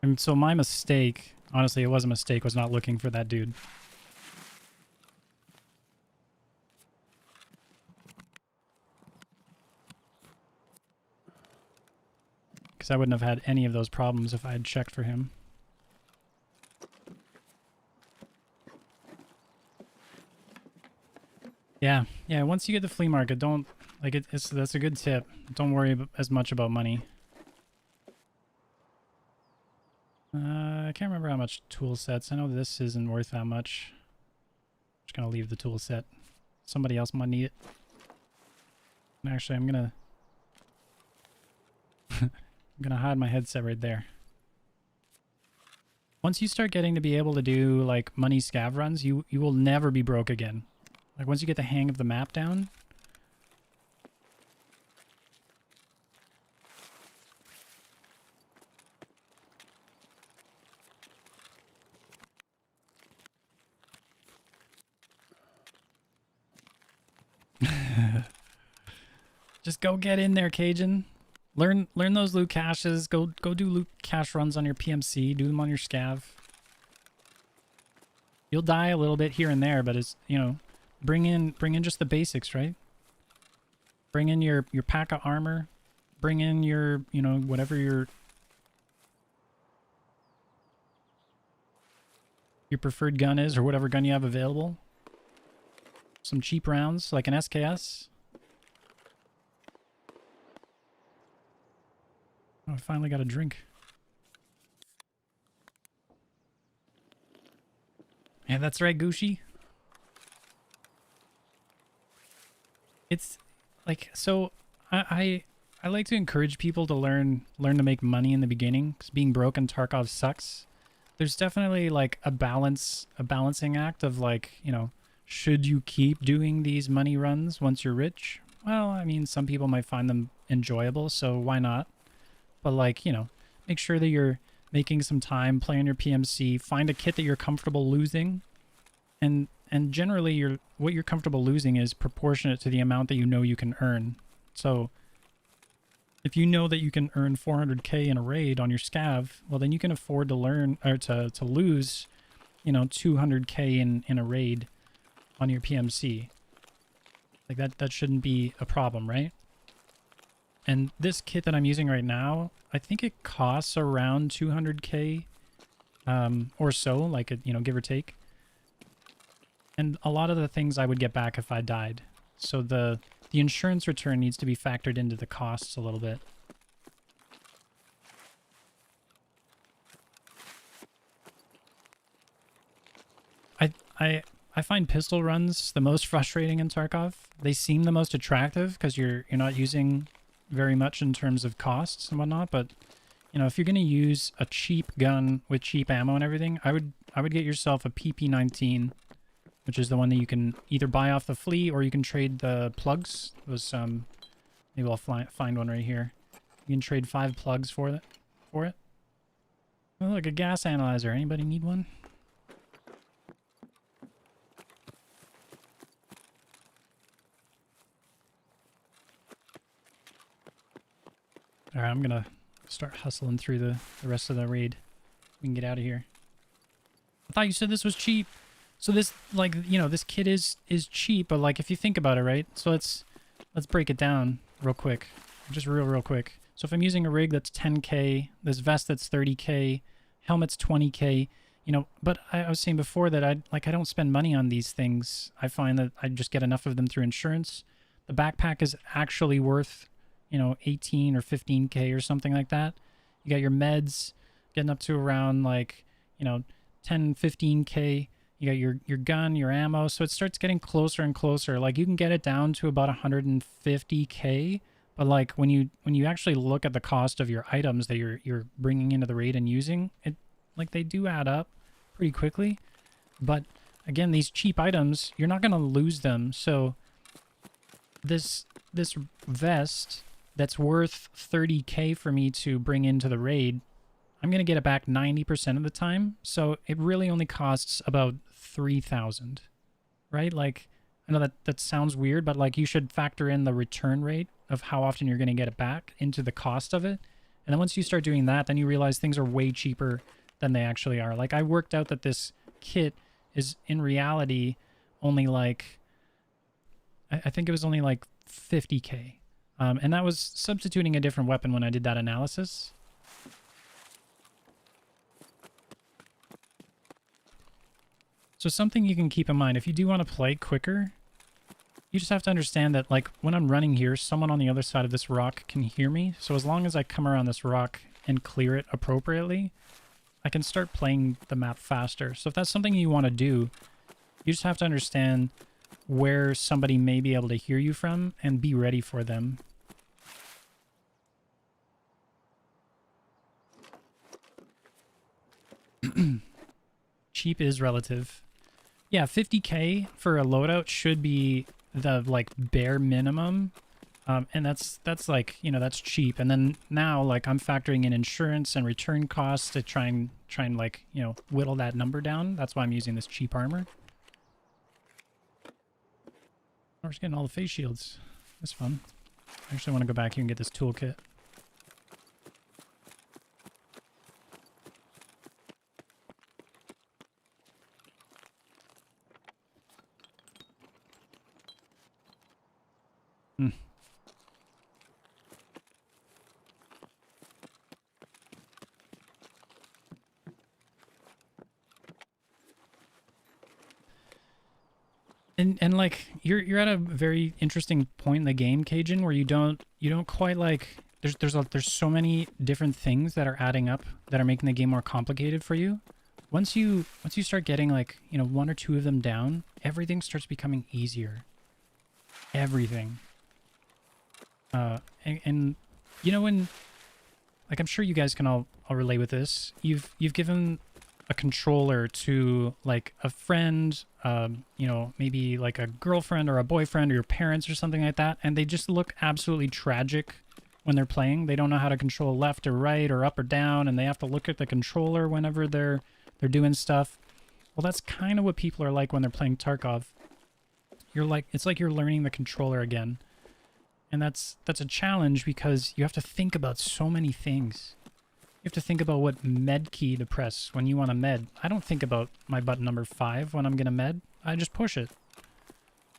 Speaker 1: And so my mistake, honestly, it was a mistake, was not looking for that dude. Because I wouldn't have had any of those problems if I had checked for him. Yeah, once you get the flea market, don't, like, that's a good tip. Don't worry as much about money. I can't remember how much tool sets. I know this isn't worth that much. Just gonna leave the tool set. Somebody else might need it. And actually, I'm gonna I'm gonna hide my headset right there. Once you start getting to be able to do like money scav runs, you will never be broke again. Like once you get the hang of the map down. Just go get in there, Cajun. Learn those loot caches. Go do loot cache runs on your PMC. Do them on your scav. You'll die a little bit here and there, but it's, you know, bring in just the basics, right? Bring in your pack of armor. Bring in your, you know, whatever your preferred gun is, or whatever gun you have available. Some cheap rounds, like an SKS. Oh, I finally got a drink. Yeah, that's right, Gucci. It's like, so I like to encourage people to learn to make money in the beginning, because being broke in Tarkov sucks. There's definitely like a balancing act of like, you know, should you keep doing these money runs once you're rich? Well, I mean, some people might find them enjoyable, so why not? But like, you know, make sure that you're making some time, play on your PMC, find a kit that you're comfortable losing, and generally what you're comfortable losing is proportionate to the amount that you know you can earn. So if you know that you can earn 400k in a raid on your scav, well then you can afford to learn, or to lose, you know, 200k in a raid on your PMC. Like that shouldn't be a problem, right? And this kit that I'm using right now, I think it costs around 200k or so, like, you know, give or take. And a lot of the things I would get back if I died. So the insurance return needs to be factored into the costs a little bit. I find pistol runs the most frustrating in Tarkov. They seem the most attractive because you're not using very much in terms of costs and whatnot, but you know, if you're going to use a cheap gun with cheap ammo and everything, I would get yourself a PP-19, which is the one that you can either buy off the flea or you can trade the plugs. Those maybe I'll find one right here. You can trade 5 plugs for it. Oh, look, a gas analyzer. Anybody need one? Alright, I'm gonna start hustling through the rest of the raid. We can get out of here. I thought you said this was cheap. So this, like, you know, this kit is cheap, but like if you think about it, right? So let's break it down real quick. Just real quick. So if I'm using a rig that's 10k, this vest that's 30k, helmet's 20k, you know, but I was saying before that I don't spend money on these things. I find that I just get enough of them through insurance. The backpack is actually worth, you know, 18 or 15k or something like that. You got your meds getting up to around like, you know, 10, 15k. You got your gun, your ammo, so it starts getting closer and closer. Like you can get it down to about 150k, but like when you actually look at the cost of your items that you're bringing into the raid and using, it like they do add up pretty quickly. But again, these cheap items, you're not going to lose them. So this vest that's worth 30k for me to bring into the raid, I'm going to get it back 90% of the time. So it really only costs about 3,000, right? Like, I know that sounds weird, but like you should factor in the return rate of how often you're going to get it back into the cost of it. And then once you start doing that, then you realize things are way cheaper than they actually are. Like I worked out that this kit is in reality only like, I think it was only like 50k. And that was substituting a different weapon when I did that analysis. So something you can keep in mind, if you do want to play quicker, you just have to understand that like when I'm running here, someone on the other side of this rock can hear me. So as long as I come around this rock and clear it appropriately, I can start playing the map faster. So if that's something you want to do, you just have to understand where somebody may be able to hear you from and be ready for them. Cheap is relative. Yeah, 50k for a loadout should be the like bare minimum. And that's like, you know, that's cheap. And then now like I'm factoring in insurance and return costs to try and like, you know, whittle that number down. That's why I'm using this cheap armor. We're just getting all the face shields. That's fun. I actually want to go back here and get this toolkit. And like you're at a very interesting point in the game, Cajun, where you don't quite like there's so many different things that are adding up that are making the game more complicated for you. Once you start getting like, you know, one or two of them down, everything starts becoming easier. Everything. And you know, when like I'm sure you guys can all relate with this. You've given a controller to like a friend, you know, maybe like a girlfriend or a boyfriend or your parents or something like that, and they just look absolutely tragic when they're playing. They don't know how to control left or right or up or down, and they have to look at the controller whenever they're doing stuff. Well, that's kind of what people are like when they're playing Tarkov. You're like, it's like you're learning the controller again. And that's a challenge because you have to think about so many things. You have to think about what med key to press when you want to med. I don't think about my button number 5 when I'm going to med. I just push it.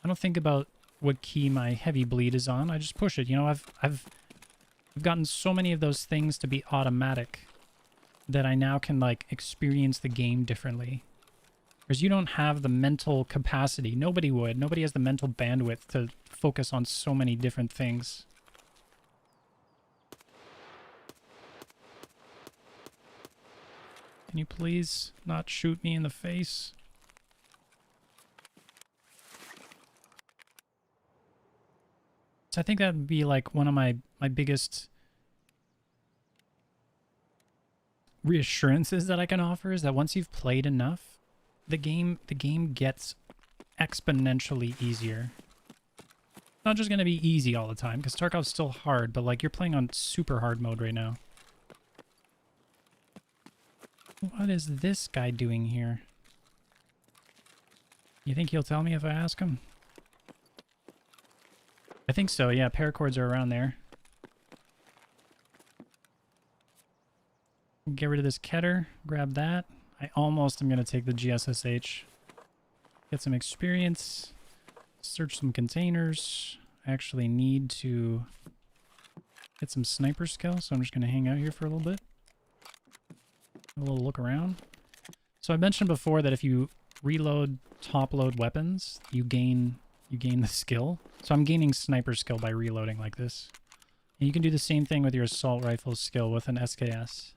Speaker 1: I don't think about what key my heavy bleed is on. I just push it. You know, I've gotten so many of those things to be automatic that I now can like experience the game differently. Whereas you don't have the mental capacity. Nobody would. Nobody has the mental bandwidth to focus on so many different things. Can you please not shoot me in the face? So I think that would be like one of my biggest reassurances that I can offer is that once you've played enough, the game gets exponentially easier. Not just going to be easy all the time, because Tarkov's still hard, but like you're playing on super hard mode right now. What is this guy doing here? You think he'll tell me if I ask him? I think so, yeah. Paracords are around there. Get rid of this Keter. Grab that. I almost am going to take the GSSH. Get some experience. Search some containers. I actually need to get some sniper skill, so I'm just going to hang out here for a little bit. A little look around. So I mentioned before that if you reload top load weapons, you gain the skill. So I'm gaining sniper skill by reloading like this. And you can do the same thing with your assault rifle skill with an SKS.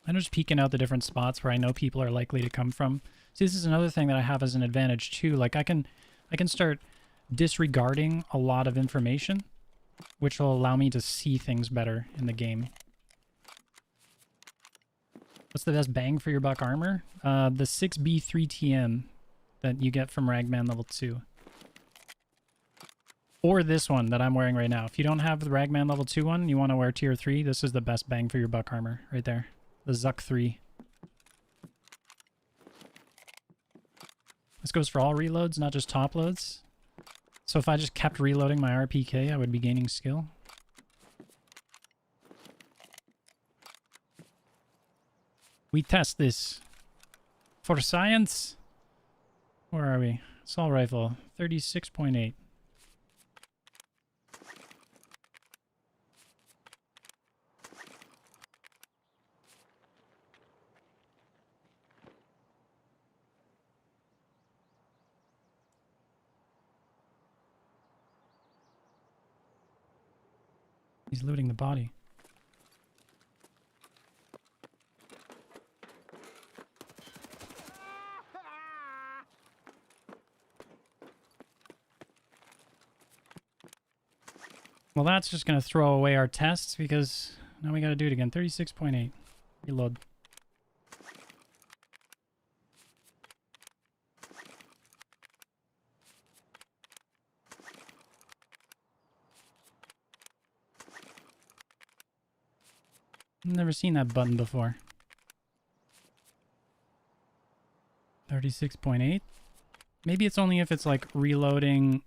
Speaker 1: I'm just peeking out the different spots where I know people are likely to come from. See, this is another thing that I have as an advantage too. Like I can start disregarding a lot of information, which will allow me to see things better in the game. What's the best bang for your buck armor? The 6B3TM that you get from Ragman level 2. Or this one that I'm wearing right now. If you don't have the Ragman level 2 one, you want to wear tier 3, this is the best bang for your buck armor right there. The Zuck 3. This goes for all reloads, not just top loads. So if I just kept reloading my RPK, I would be gaining skill. We test this. For science. Where are we? Assault rifle, 36.8. He's looting the body. Well, that's just going to throw away our tests because now we got to do it again. 36.8. Reload. Never seen that button before. 36.8. Maybe it's only if it's like reloading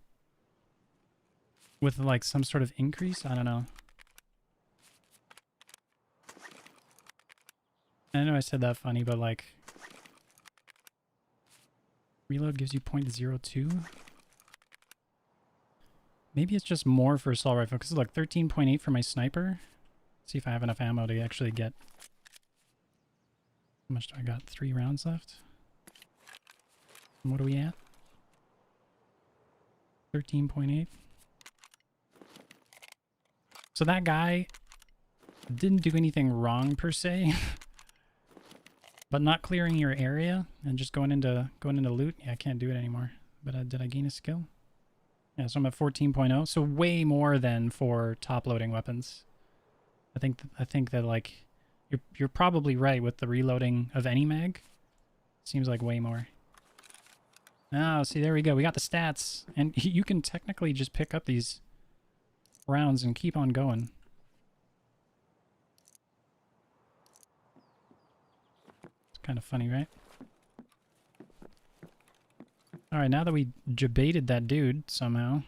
Speaker 1: with like some sort of increase. I don't know. I know I said that funny, but like reload gives you 0.02. Maybe it's just more for assault rifle because it's like 13.8 for my sniper. See if I have enough ammo to actually get. How much do I got? 3 rounds left. And what are we at? 13.8. So that guy didn't do anything wrong per se, but not clearing your area and just going into loot. Yeah, I can't do it anymore. But did I gain a skill? Yeah, so I'm at 14.0. So way more than for top loading weapons. I think that like you're probably right with the reloading of any mag. Seems like way more. Oh, see, there we go. We got the stats, and you can technically just pick up these rounds and keep on going. It's kind of funny, right? All right, now that we jebaited that dude somehow.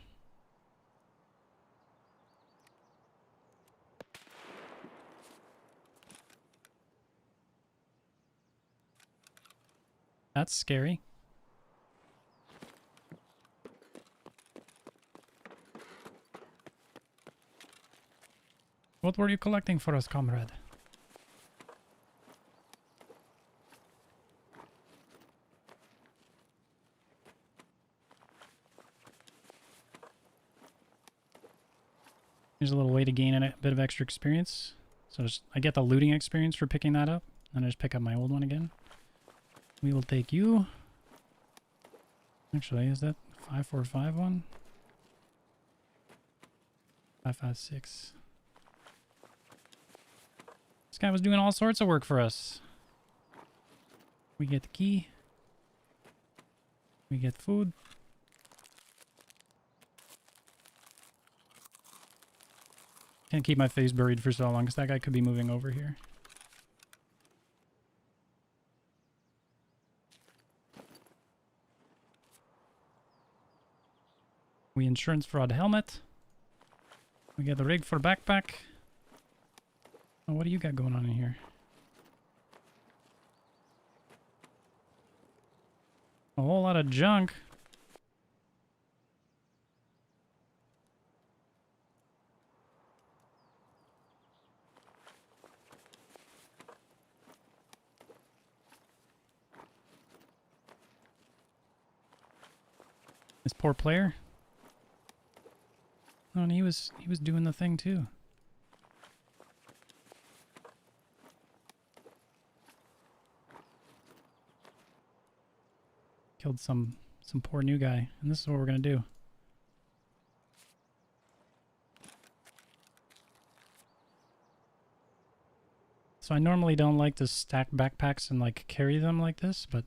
Speaker 1: That's scary. What were you collecting for us, comrade? Here's a little way to gain a bit of extra experience. So I get the looting experience for picking that up, and I just pick up my old one again. We will take you. Actually, is that 545 one? 556. This guy was doing all sorts of work for us. We get the key. We get food. Can't keep my face buried for so long because that guy could be moving over here. We insurance fraud helmet. We get the rig for backpack. Oh, what do you got going on in here? A whole lot of junk. This poor player. Oh, and he was doing the thing too. killed some poor new guy. And this is what we're gonna do. So I normally don't like to stack backpacks and like carry them like this, but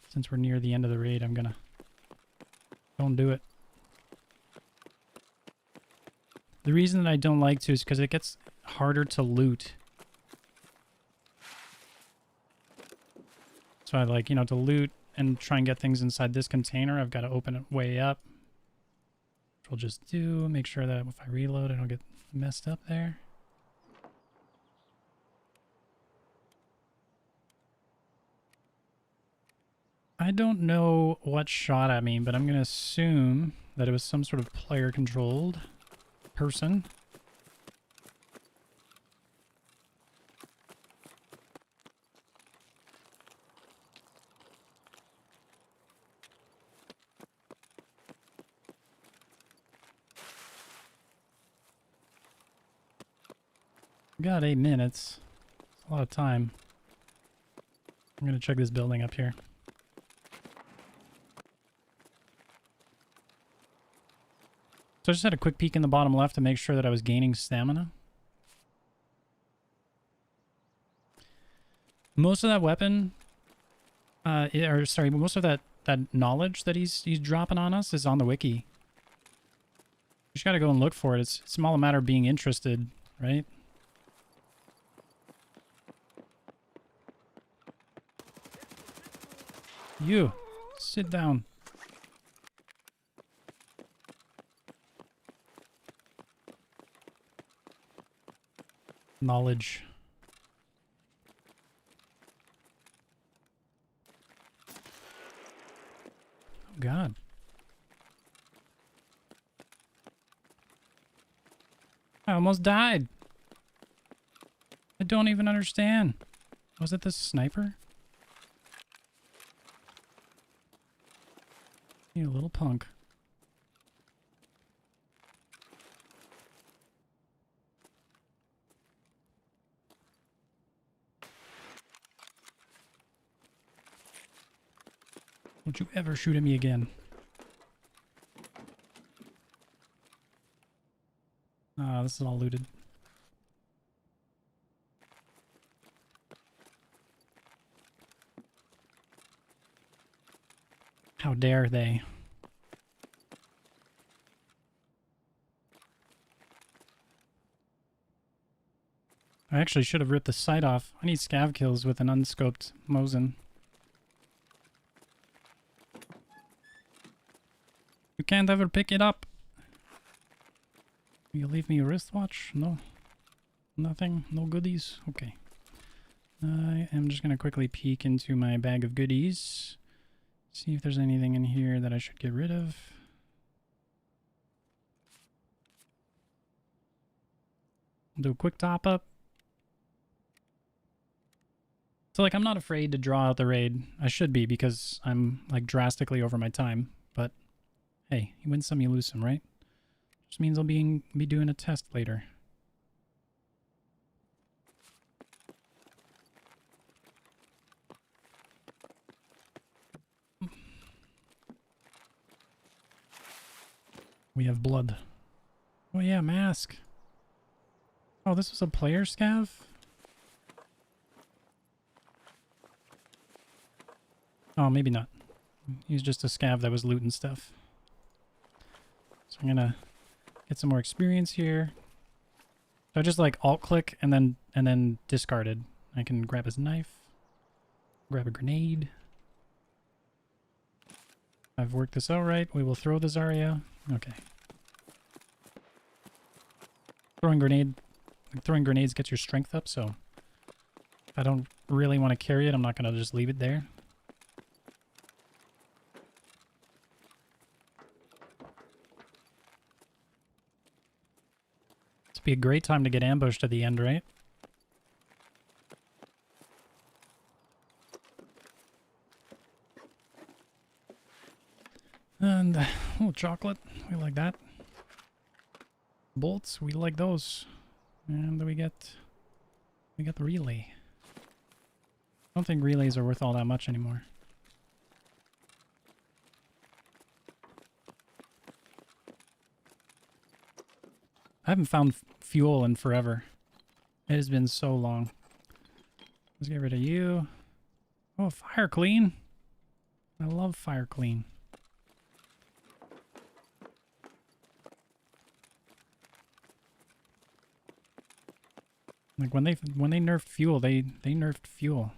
Speaker 1: since we're near the end of the raid, I'm gonna don't do it. The reason that I don't like to is because it gets harder to loot. So I like, you know, to loot and try and get things inside this container, I've got to open it way up. Which we'll just do. Make sure that if I reload, I don't get messed up there. I don't know what shot at me, but I'm going to assume that it was some sort of player-controlled person. Got 8 minutes. That's a lot of time. I'm going to check this building up here. So I just had a quick peek in the bottom left to make sure that I was gaining stamina. Most of that weapon, most of that knowledge that he's dropping on us is on the wiki. You just gotta go and look for it. It's all a matter of being interested, right? You, sit down. Knowledge. Oh God. I almost died. I don't even understand. Was it the sniper? You little punk. Don't you ever shoot at me again. Ah, this is all looted. How dare they? I actually should have ripped the sight off. I need scav kills with an unscoped Mosin. You can't ever pick it up. You leave me a wristwatch? No. Nothing? No goodies? Okay. I am just going to quickly peek into my bag of goodies. See if there's anything in here that I should get rid of. Do a quick top up. So like I'm not afraid to draw out the raid. I should be because I'm like drastically over my time. But hey, you win some, you lose some, right? Just means I'll be doing a test later. We have blood. Oh yeah, mask. Oh, this was a player scav? Oh, maybe not. He's just a scav that was looting stuff. So I'm gonna get some more experience here. So I just like alt-click and then discarded. I can grab his knife, grab a grenade. I've worked this out right. We will throw the Zarya. Okay. Throwing grenades gets your strength up, so if I don't really want to carry it, I'm not going to just leave it there. This would be a great time to get ambushed at the end, right? And a little chocolate, we like that. Bolts, we like those. And we get the relay. I don't think relays are worth all that much anymore. haven't found fuel in forever. It has been so long. Let's get rid of you. Oh, fire clean. I love fire clean. Like when they nerfed fuel, they nerfed fuel.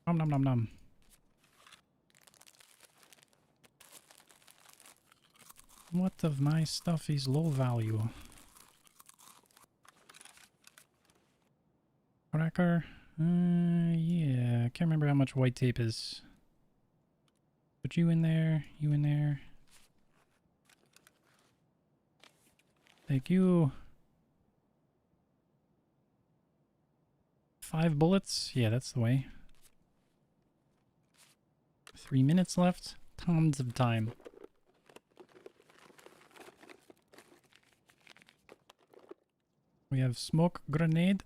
Speaker 1: Nom nom nom nom. What of my stuff is low value? Cracker? Yeah, I can't remember how much white tape is. Put you in there, you in there. Thank you. 5 bullets? Yeah, that's the way. 3 minutes left. Tons of time. We have smoke grenade.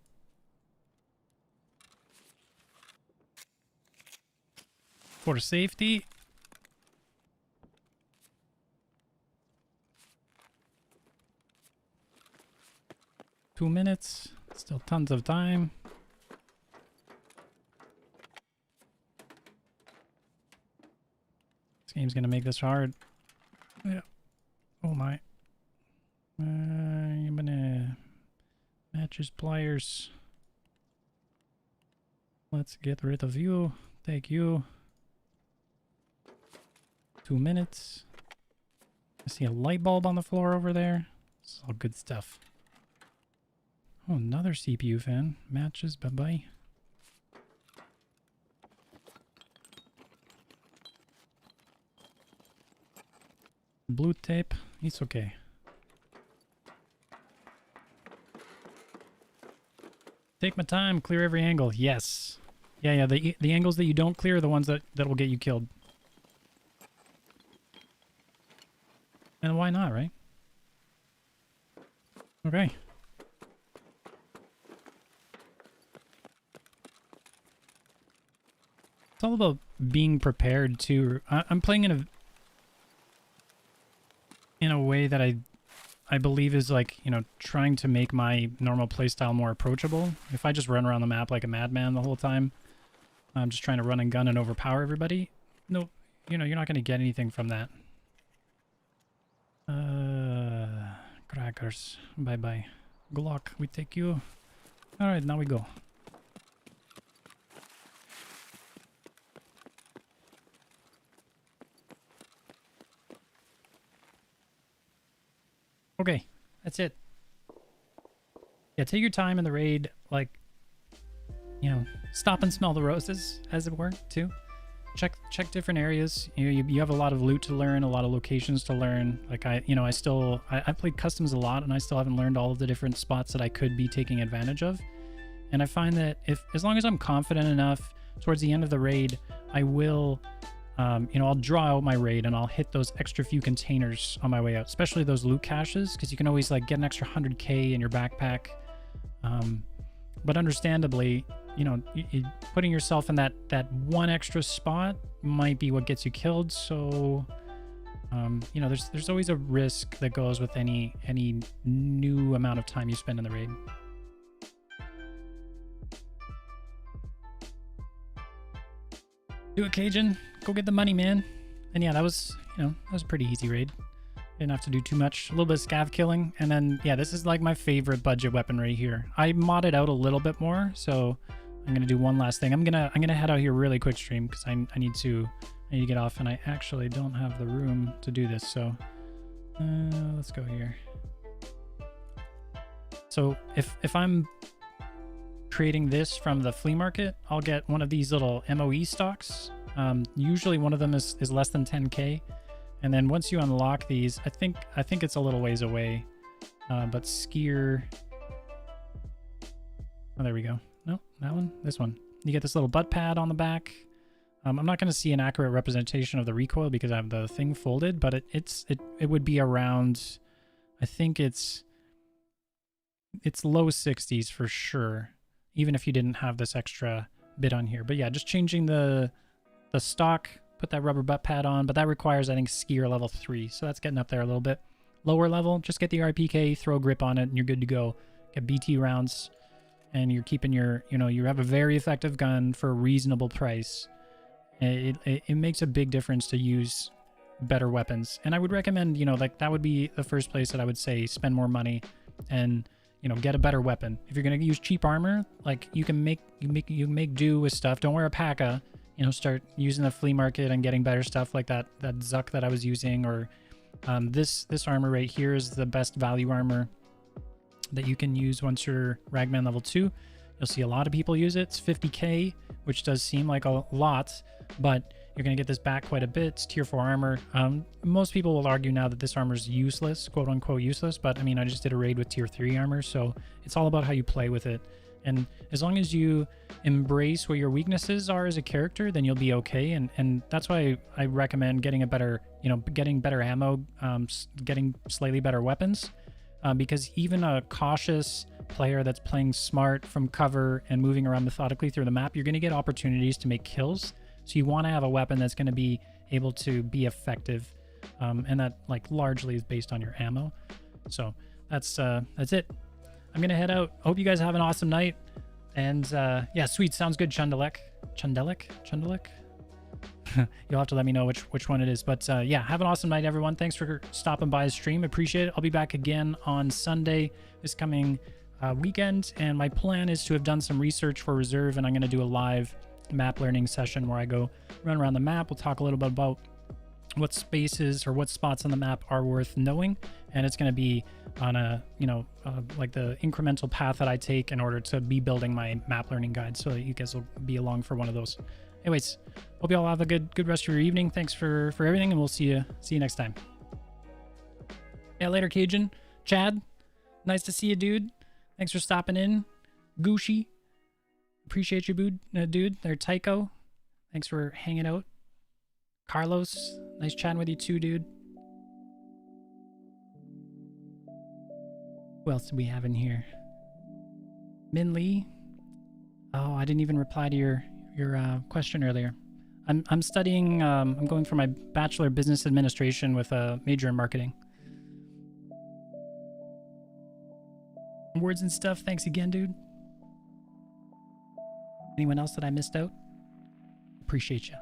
Speaker 1: For safety. Two minutes. Still tons of time. This game's gonna make this hard. Yeah. Oh my. I'm gonna matches pliers. Let's get rid of you. Take you. 2 minutes. I see a light bulb on the floor over there. This is all good stuff. Oh, another CPU fan. Matches, bye-bye. Blue tape. It's okay. Take my time, clear every angle. Yes. Yeah, the angles that you don't clear are the ones that will get you killed. And why not, right? Okay. It's all about being prepared too. I'm playing in a way that I believe is like, you know, trying to make my normal playstyle more approachable. If I just run around the map like a madman the whole time, I'm just trying to run and gun and overpower everybody. No, you know, you're not going to get anything from that. Crackers. Bye-bye. Glock, we take you. Alright, now we go. Okay, that's it. Yeah, take your time in the raid, like, you know, stop and smell the roses, as it were, too. Check different areas. You know, you have a lot of loot to learn, a lot of locations to learn. Like I played customs a lot, and I still haven't learned all of the different spots that I could be taking advantage of. And I find that as long as I'm confident enough, towards the end of the raid, I will, you know, I'll draw out my raid and I'll hit those extra few containers on my way out, especially those loot caches, because you can always like get an extra 100k in your backpack. But understandably, you know, putting yourself in that one extra spot might be what gets you killed. So, you know, there's always a risk that goes with any new amount of time you spend in the raid. Do it, Cajun. Go get the money, man. And yeah, that was, you know, that was a pretty easy raid. Didn't have to do too much. A little bit of scav killing, and then yeah, this is like my favorite budget weapon right here. I modded out a little bit more, so I'm gonna do one last thing. I'm gonna head out here really quick stream because I need to get off, and I actually don't have the room to do this. So let's go here. So if I'm creating this from the flea market, I'll get one of these little MOE stocks. Usually one of them is less than 10k. And then once you unlock these, I think it's a little ways away, but skier. Oh, there we go. No, that one, this one. You get this little butt pad on the back. I'm not going to see an accurate representation of the recoil because I have the thing folded, but it would be around. I think it's low 60s for sure, even if you didn't have this extra bit on here. But yeah, just changing the stock. Put that rubber butt pad on, but that requires, I think, skier level 3. So that's getting up there a little bit. lower level, just get the RPK, throw a grip on it, and you're good to go. Get BT rounds, and you're keeping your, you have a very effective gun for a reasonable price. It makes a big difference to use better weapons. And I would recommend, like that would be the first place that I would say spend more money and, get a better weapon. If you're going to use cheap armor, like you can make do with stuff. Don't wear a P.A.K.A. Start using the flea market and getting better stuff like that Zuck that I was using, or this armor right here is the best value armor that you can use once you're Ragman level 2. You'll see a lot of people use it. It's 50k, which does seem like a lot, but you're going to get this back quite a bit. It's tier 4 armor. Most people will argue now that this armor is useless, quote unquote useless, but I mean, I just did a raid with tier 3 armor, so it's all about how you play with it. And as long as you embrace what your weaknesses are as a character, then you'll be okay. And that's why I recommend getting a better, getting better ammo, getting slightly better weapons, because even a cautious player that's playing smart from cover and moving around methodically through the map, you're going to get opportunities to make kills. So you want to have a weapon that's going to be able to be effective, and that like largely is based on your ammo. So that's it. I'm gonna head out. Hope you guys have an awesome night. And yeah, sweet, sounds good. Chundelek. You'll have to let me know which one it is. But yeah, have an awesome night, everyone. Thanks for stopping by the stream. Appreciate it. I'll be back again on Sunday this coming weekend, and my plan is to have done some research for reserve, and I'm gonna do a live map learning session where I go run around the map. We'll talk a little bit about what spaces or what spots on the map are worth knowing, and it's going to be on a like the incremental path that I take in order to be building my map learning guide, so that you guys will be along for one of those. Anyways, hope you all have a good rest of your evening. Thanks for everything, and we'll see you next time. Yeah, later, Cajun. Chad, nice to see you, dude. Thanks for stopping in. Gucci, appreciate you, dude. There, Tycho, thanks for hanging out. Carlos, nice chatting with you too, dude. Who else do we have in here? Min Lee. Oh, I didn't even reply to your question earlier. I'm studying. I'm going for my Bachelor of Business Administration with a major in marketing. Words and stuff. Thanks again, dude. Anyone else that I missed out? Appreciate you.